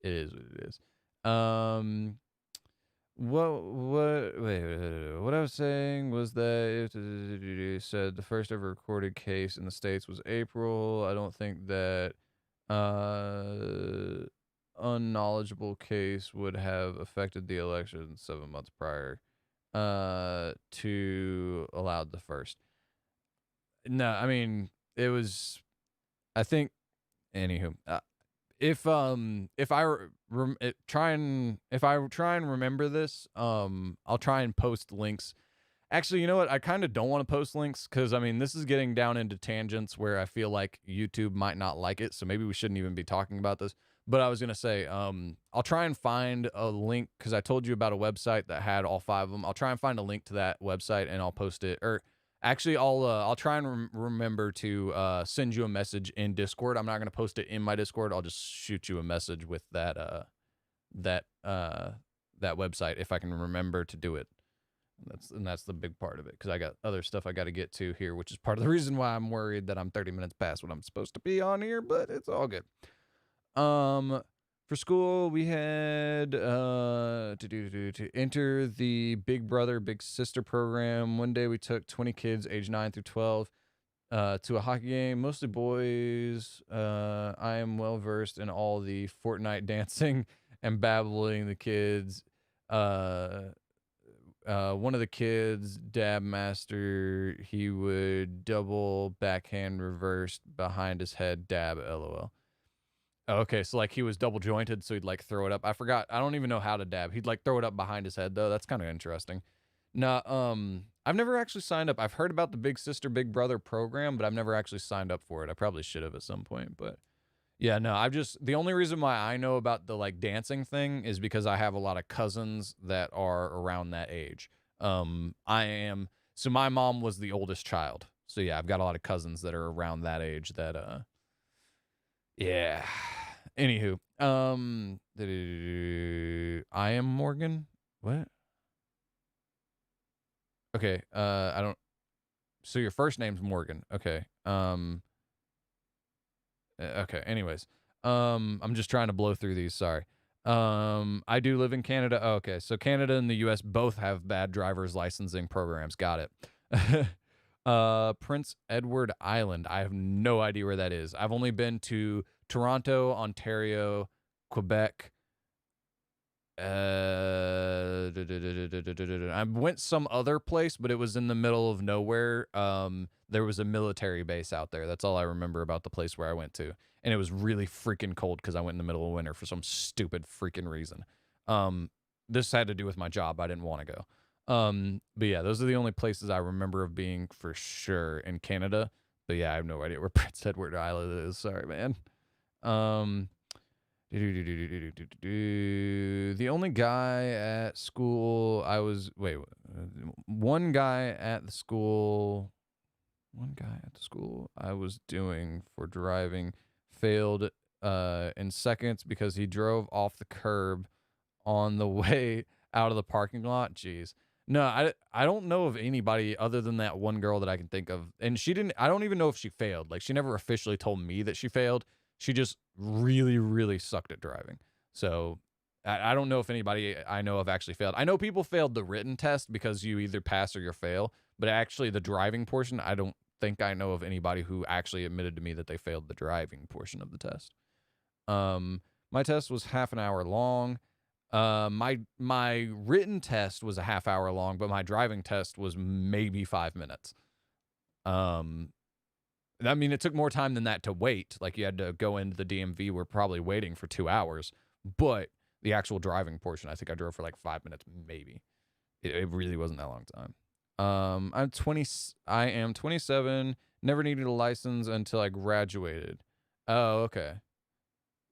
it is what it is. What I was saying was that it said the first ever recorded case in the States was April. I don't think that unknowledgeable case would have affected the election 7 months prior to allowed the first. No, I mean, it was, I think, anywho, if I try and remember this, I'll try and post links. Actually, you know what? I kind of don't want to post links because I mean this is getting down into tangents where I feel like YouTube might not like it, so maybe we shouldn't even be talking about this. But I was gonna say, I'll try and find a link because I told you about a website that had all 5 of them. I'll try and find a link to that website and I'll post it. Or actually, I'll try and remember to send you a message in Discord. I'm not gonna post it in my Discord. I'll just shoot you a message with that website if I can remember to do it. That's the big part of it because I got other stuff I got to get to here, which is part of the reason why I'm worried that I'm 30 minutes past what I'm supposed to be on here. But it's all good. For school, we had to enter the Big Brother Big Sister program. One day we took 20 kids aged 9 through 12 to a hockey game, mostly boys. I am well versed in all the Fortnite dancing and babbling the kids. One of the kids, dab master, he would double backhand reverse behind his head, dab, lol. Okay, so like he was double jointed, so he'd like throw it up. I forgot. I don't even know how to dab. He'd like throw it up behind his head though. That's kind of interesting. No, I've never actually signed up. I've heard about the Big Sister Big Brother program, but I've never actually signed up for it. I probably should have at some point, but yeah, no, the only reason why I know about the like dancing thing is because I have a lot of cousins that are around that age. So my mom was the oldest child. So yeah, I've got a lot of cousins that are around that age that, yeah. Anywho, I am Morgan. What? Okay. So your first name's Morgan. Okay. Okay. Anyways, I'm just trying to blow through these. Sorry. I do live in Canada. Oh, okay. So Canada and the US both have bad driver's licensing programs. Got it. Prince Edward Island. I have no idea where that is. I've only been to Toronto, Ontario, Quebec. I went some other place, but it was in the middle of nowhere. There was a military base out there. That's all I remember about the place where I went to. And it was really freaking cold because I went in the middle of winter for some stupid freaking reason. This had to do with my job. I didn't want to go. But yeah, those are the only places I remember of being for sure in Canada. But yeah, I have no idea where Prince Edward Island is. Sorry, man. The only guy at school one guy at the school I was doing for driving failed in seconds because he drove off the curb on the way out of the parking lot. Jeez. No, I don't know of anybody other than that one girl that I can think of. And I don't even know if she failed. Like, she never officially told me that she failed. She just really, really sucked at driving. So I don't know if anybody I know of actually failed. I know people failed the written test because you either pass or you fail. But actually the driving portion, I don't think I know of anybody who actually admitted to me that they failed the driving portion of the test. My test was half an hour long. My written test was a half hour long, but my driving test was maybe 5 minutes. I mean, it took more time than that to wait. Like, you had to go into the DMV. We're probably waiting for 2 hours, but the actual driving portion, I think I drove for like 5 minutes, maybe. It really wasn't that long time. I am 27, never needed a license until I graduated. Oh, okay.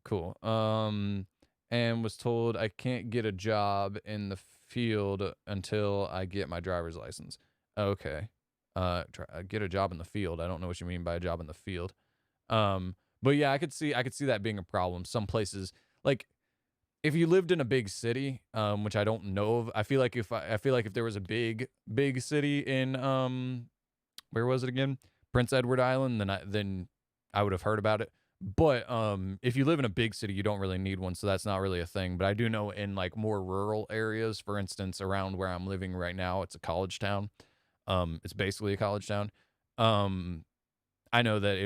Cool. And was told I can't get a job in the field until I get my driver's license. Okay. Get a job in the field. I don't know what you mean by a job in the field. But yeah, I could see that being a problem. Some places, like, if you lived in a big city, which I don't know of, I feel like if there was a big city in where was it again? Prince Edward Island, then I would have heard about it. But if you live in a big city, you don't really need one, so that's not really a thing. But I do know in like more rural areas, for instance, around where I'm living right now, it's a college town. It's basically a college town. I know that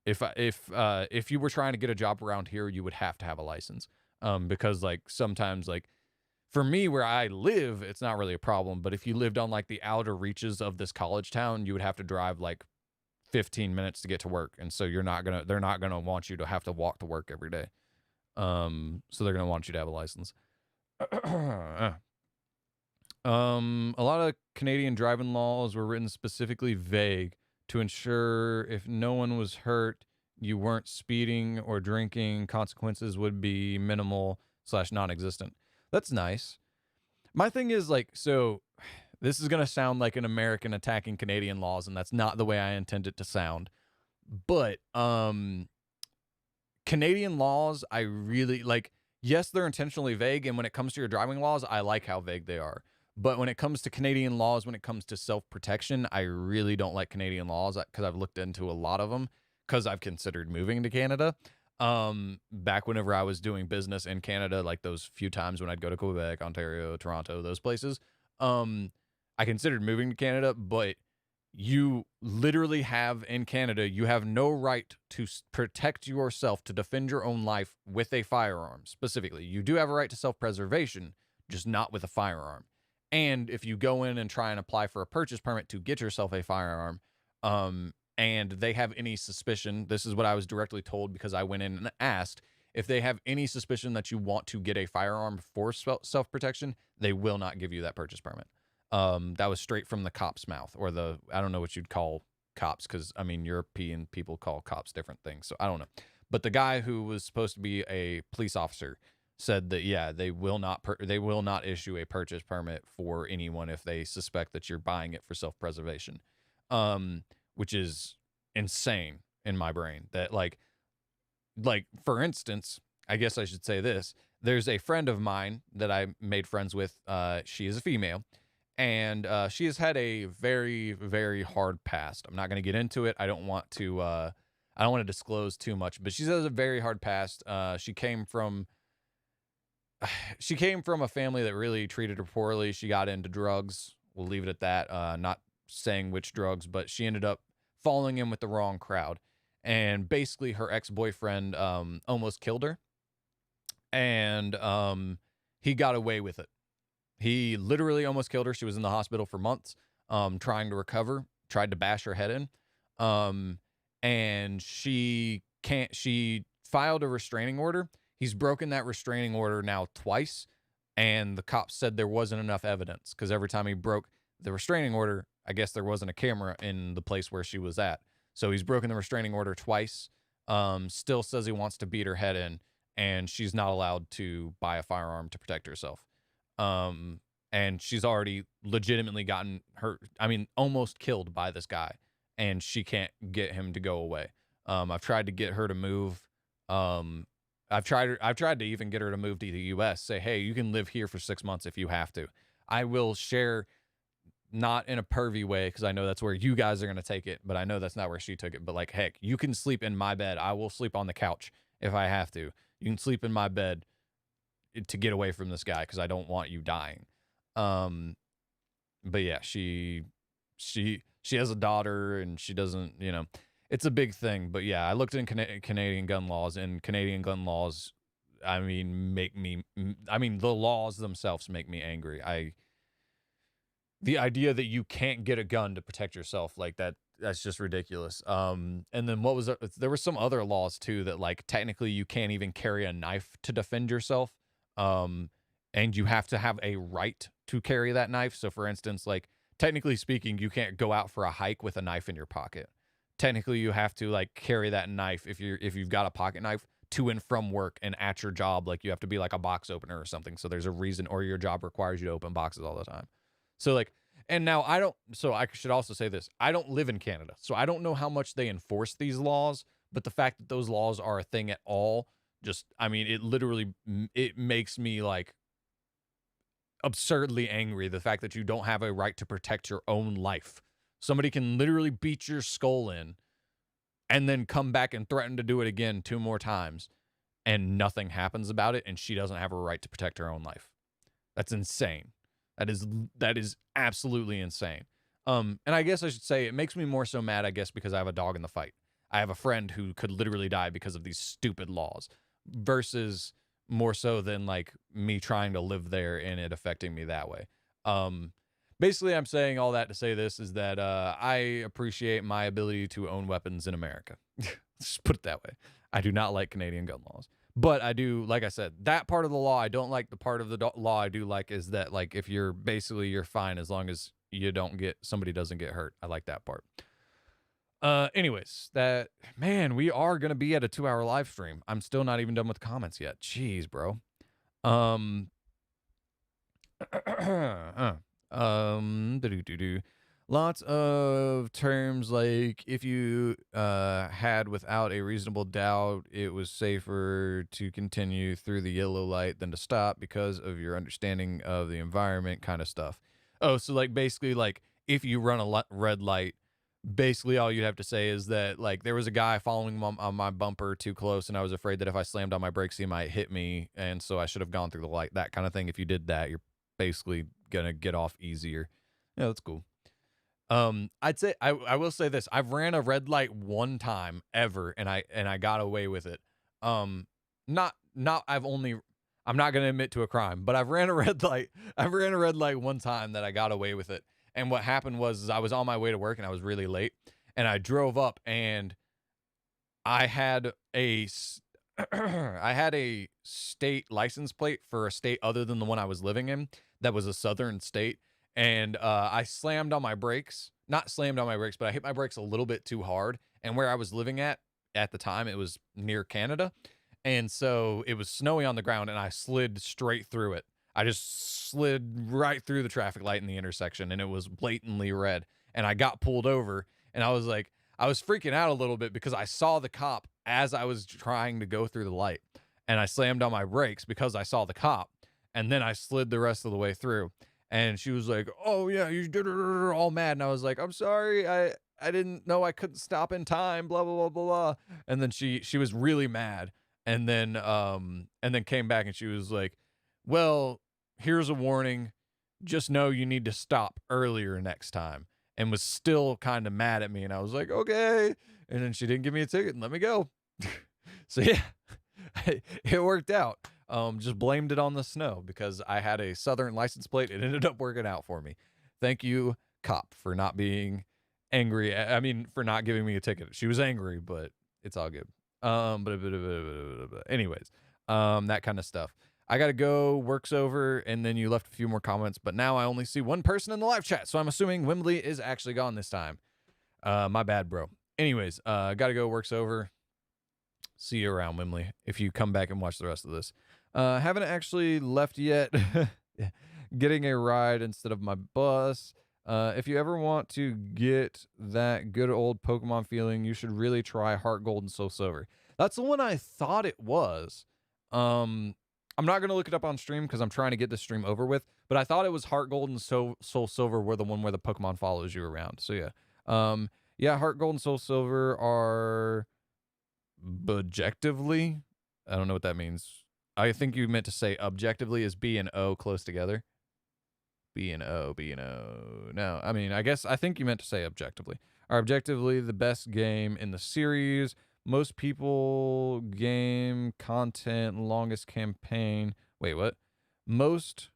if you were trying to get a job around here, you would have to have a license. Because like sometimes, like, for me where I live, it's not really a problem. But if you lived on like the outer reaches of this college town, you would have to drive like 15 minutes to get to work, and so they're not gonna want you to have to walk to work every day. So they're gonna want you to have a license. A lot of Canadian driving laws were written specifically vague to ensure if no one was hurt, you weren't speeding or drinking, consequences would be minimal / non-existent. That's nice. My thing is, like, so this is going to sound like an American attacking Canadian laws, and that's not the way I intend it to sound. But Canadian laws, I really like. Yes, they're intentionally vague, and when it comes to your driving laws, I like how vague they are. But when it comes to Canadian laws, when it comes to self-protection, I really don't like Canadian laws because I've looked into a lot of them because I've considered moving to Canada. Back whenever I was doing business in Canada, like those few times when I'd go to Quebec, Ontario, Toronto, those places, I considered moving to Canada, but you literally have in Canada, you have no right to protect yourself, to defend your own life with a firearm. Specifically, you do have a right to self-preservation, just not with a firearm. And if you go in and try and apply for a purchase permit to get yourself a firearm, and they have any suspicion, this is what I was directly told because I went in and asked, if they have any suspicion that you want to get a firearm for self-protection, they will not give you that purchase permit. That was straight from the cop's mouth, or I don't know what you'd call cops, because I mean, European people call cops different things, so I don't know. But the guy who was supposed to be a police officer said that, yeah, they will not issue a purchase permit for anyone if they suspect that you're buying it for self-preservation, which is insane in my brain. That like for instance, I guess I should say this. There's a friend of mine that I made friends with. She is a female, and she has had a very, very hard past. I'm not going to get into it. I don't want to disclose too much, but she has a very hard past. She came from a family that really treated her poorly. She got into drugs. We'll leave it at that. Not saying which drugs, but she ended up falling in with the wrong crowd. And basically her ex-boyfriend almost killed her. And he got away with it. He literally almost killed her. She was in the hospital for months, trying to recover, tried to bash her head in. And she filed a restraining order. He's broken that restraining order now twice, and the cops said there wasn't enough evidence because every time he broke the restraining order, I guess there wasn't a camera in the place where she was at. So he's broken the restraining order twice, still says he wants to beat her head in, and she's not allowed to buy a firearm to protect herself. And she's already legitimately gotten hurt, almost killed by this guy, and she can't get him to go away. I've tried to get her to move. I've tried to even get her to move to the U.S. Say, hey, you can live here for 6 months if you have to. I will share, not in a pervy way, because I know that's where you guys are going to take it, but I know that's not where she took it. But like, heck, you can sleep in my bed. I will sleep on the couch if I have to. You can sleep in my bed to get away from this guy because I don't want you dying. But yeah, she has a daughter, and she doesn't, it's a big thing. But yeah, I looked in Canadian gun laws, and Canadian gun laws I mean, the laws themselves make me angry. The idea that you can't get a gun to protect yourself, like that's just ridiculous. And then there were some other laws too that like technically you can't even carry a knife to defend yourself. And you have to have a right to carry that knife. So for instance, like technically speaking, you can't go out for a hike with a knife in your pocket. Technically you have to like carry that knife if you've got a pocket knife to and from work and at your job. Like you have to be like a box opener or something. So there's a reason, or your job requires you to open boxes all the time. So like, and now I should also say this. I don't live in Canada, so I don't know how much they enforce these laws, but the fact that those laws are a thing at all, it makes me like absurdly angry. The fact that you don't have a right to protect your own life. Somebody can literally beat your skull in and then come back and threaten to do it again 2 more times and nothing happens about it, and she doesn't have a right to protect her own life. That's insane. That is absolutely insane. And I guess I should say it makes me more so mad, I guess, because I have a dog in the fight. I have a friend who could literally die because of these stupid laws versus more so than like me trying to live there and it affecting me that way. Basically, I'm saying all that to say this is that I appreciate my ability to own weapons in America. Just put it that way. I do not like Canadian gun laws. But I do, like I said, that part of the law I don't like. The part of the law I do like is that, like, if you're fine as long as somebody doesn't get hurt. I like that part. Anyways, we are going to be at a 2-hour live stream. I'm still not even done with the comments yet. Jeez, bro. Lots of terms like if you had without a reasonable doubt, it was safer to continue through the yellow light than to stop because of your understanding of the environment kind of stuff. Oh, so like basically like if you run a red light, basically all you'd have to say is that like there was a guy following on my bumper too close and I was afraid that if I slammed on my brakes, he might hit me. And so I should have gone through the light, that kind of thing. If you did that, you're basically going to get off easier. Yeah, that's cool. I'd say I will say this. I've ran a red light one time ever and I got away with it. I'm not going to admit to a crime, but I've ran a red light. I've ran a red light one time that I got away with it. And what happened was I was on my way to work and I was really late and I drove up and I had a state license plate for a state other than the one I was living in that was a southern state. And I slammed on my brakes, not slammed on my brakes, but I hit my brakes a little bit too hard. And where I was living at the time, it was near Canada. And so it was snowy on the ground and I slid straight through it. I just slid right through the traffic light in the intersection and it was blatantly red. And I got pulled over and I was freaking out a little bit because I saw the cop as I was trying to go through the light. And I slammed on my brakes because I saw the cop. And then I slid the rest of the way through. And she was like, "Oh yeah, you did it," all mad. And I was like, "I'm sorry, I didn't know I couldn't stop in time, blah blah blah blah blah." And then she was really mad, and then came back and she was like, "Well, here's a warning. Just know you need to stop earlier next time." And was still kind of mad at me, and I was like, "Okay." And then she didn't give me a ticket and let me go. So yeah, it worked out. Just blamed it on the snow because I had a southern license plate. It ended up working out for me. Thank you, cop, for not being angry. I mean, for not giving me a ticket. She was angry, but it's all good. Anyways, that kind of stuff. I gotta go. Work's over, and then you left a few more comments, but now I only see one person in the live chat, so I'm assuming Wembley is actually gone this time. My bad, bro. Anyways, gotta go. Work's over. See you around, Wembley, if you come back and watch the rest of this. Haven't actually left yet. Getting a ride instead of my bus. If you ever want to get that good old Pokemon feeling, you should really try Heart Gold and Soul Silver. That's the one I thought it was. I'm not going to look it up on stream because I'm trying to get the stream over with, but I thought it was Heart Gold and Soul Silver were the one where the Pokemon follows you around. So yeah. Yeah, Heart Gold and Soul Silver are objectively, I don't know what that means. I think you meant to say objectively is B and O close together. B and O. No, I mean, I think you meant to say objectively. Are objectively the best game in the series. Most people game game content, longest campaign. Wait, what? Most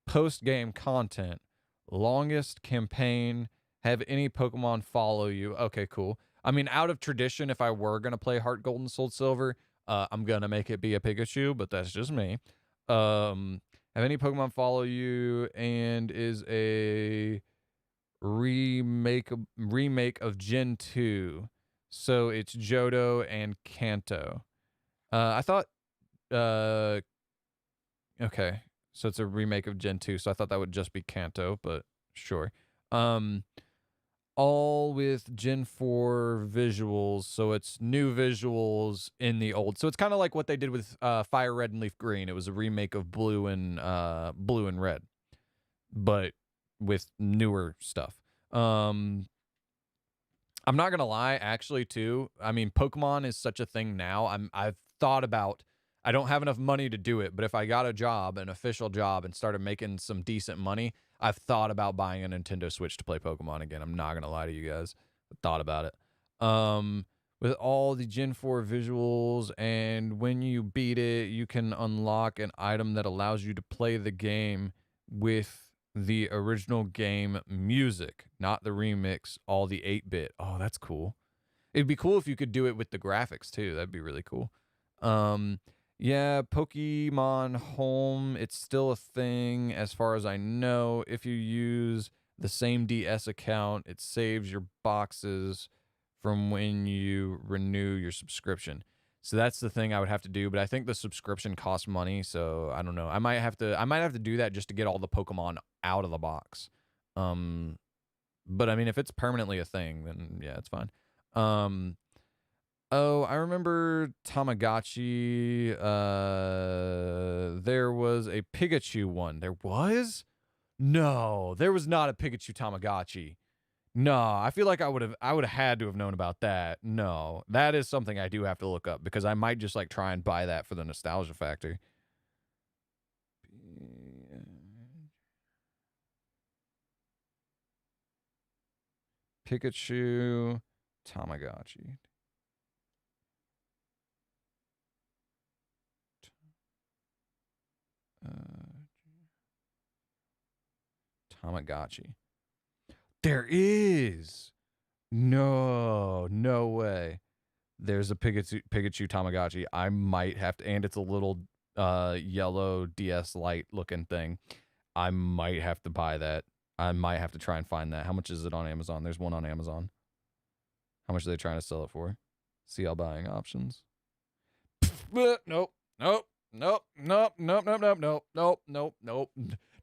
post-game content, longest campaign, have any Pokemon follow you. Okay, cool. I mean, out of tradition, if I were going to play Heart Gold and Soul Silver, I'm going to make it be a Pikachu, but that's just me. Have any Pokemon follow you and is a remake of Gen 2. So it's Johto and Kanto. I thought okay. So it's a remake of Gen 2, so I thought that would just be Kanto, but sure. All with Gen 4 visuals, so it's new visuals in the old. So it's kind of like what they did with Fire Red and Leaf Green. It was a remake of Blue and Red, but with newer stuff. I'm not gonna lie, actually, too. I mean, Pokemon is such a thing now. I've thought about. I don't have enough money to do it, but if I got a job, an official job, and started making some decent money, I've thought about buying a Nintendo Switch to play Pokemon again. I'm not gonna lie to you guys. I thought about it. With all the Gen 4 visuals, and when you beat it, you can unlock an item that allows you to play the game with the original game music, not the remix, all the 8-bit. Oh, that's cool. It'd be cool if you could do it with the graphics too. That'd be really cool. Yeah, Pokemon Home, it's still a thing as far as I know. If you use the same DS account, it saves your boxes from when you renew your subscription. So that's the thing I would have to do, but I think the subscription costs money, so I don't know. I might have to do that just to get all the Pokemon out of the box. But I mean, if it's permanently a thing, then yeah, it's fine. Oh, I remember Tamagotchi. There was a Pikachu one. There was? No, there was not a Pikachu Tamagotchi. No, I feel like I would have had to have known about that. No, that is something I do have to look up because I might just like try and buy that for the nostalgia factor. Pikachu Tamagotchi. Tamagotchi. There is. No way. There's a Pikachu Tamagotchi. I might have to, and it's a little yellow DS Lite looking thing. I might have to buy that. I might have to try and find that. How much is it on Amazon? There's one on Amazon. How much are they trying to sell it for? CL buying options. Nope.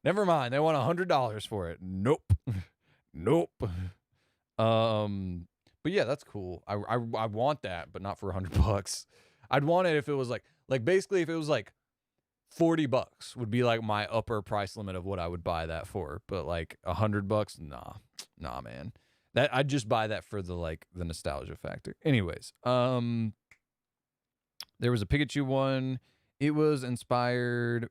Never mind. They want $100 for it. Nope. But yeah, that's cool. I want that, but not for $100. I'd want it if it was like basically if it was like $40 would be like my upper price limit of what I would buy that for. But like $100, nah, man. That I'd just buy that for the nostalgia factor. Anyways, there was a Pikachu one. It was inspired.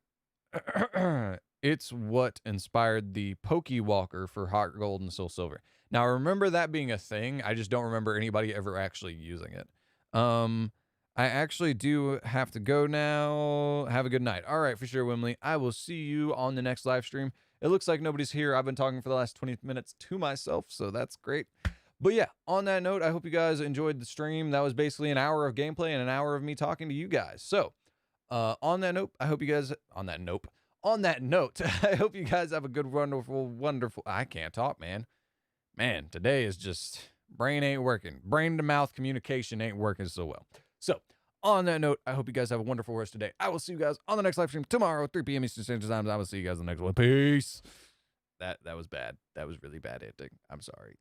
It's what inspired the Pokewalker for Heart Gold and Soul Silver. Now, I remember that being a thing. I just don't remember anybody ever actually using it. I actually do have to go now. Have a good night. All right, for sure, Wimley. I will see you on the next live stream. It looks like nobody's here. I've been talking for the last 20 minutes to myself, so that's great. But yeah, on that note, I hope you guys enjoyed the stream. That was basically an hour of gameplay and an hour of me talking to you guys. So, on that note, I hope you guys... On that note, I hope you guys have a good, wonderful... I can't talk, man. Man, today is just... Brain ain't working. Brain-to-mouth communication ain't working so well. So, on that note, I hope you guys have a wonderful rest of the day. I will see you guys on the next live stream tomorrow, 3 p.m. Eastern Standard Time. I will see you guys on the next one. Peace. That was bad. That was really bad ending. I'm sorry.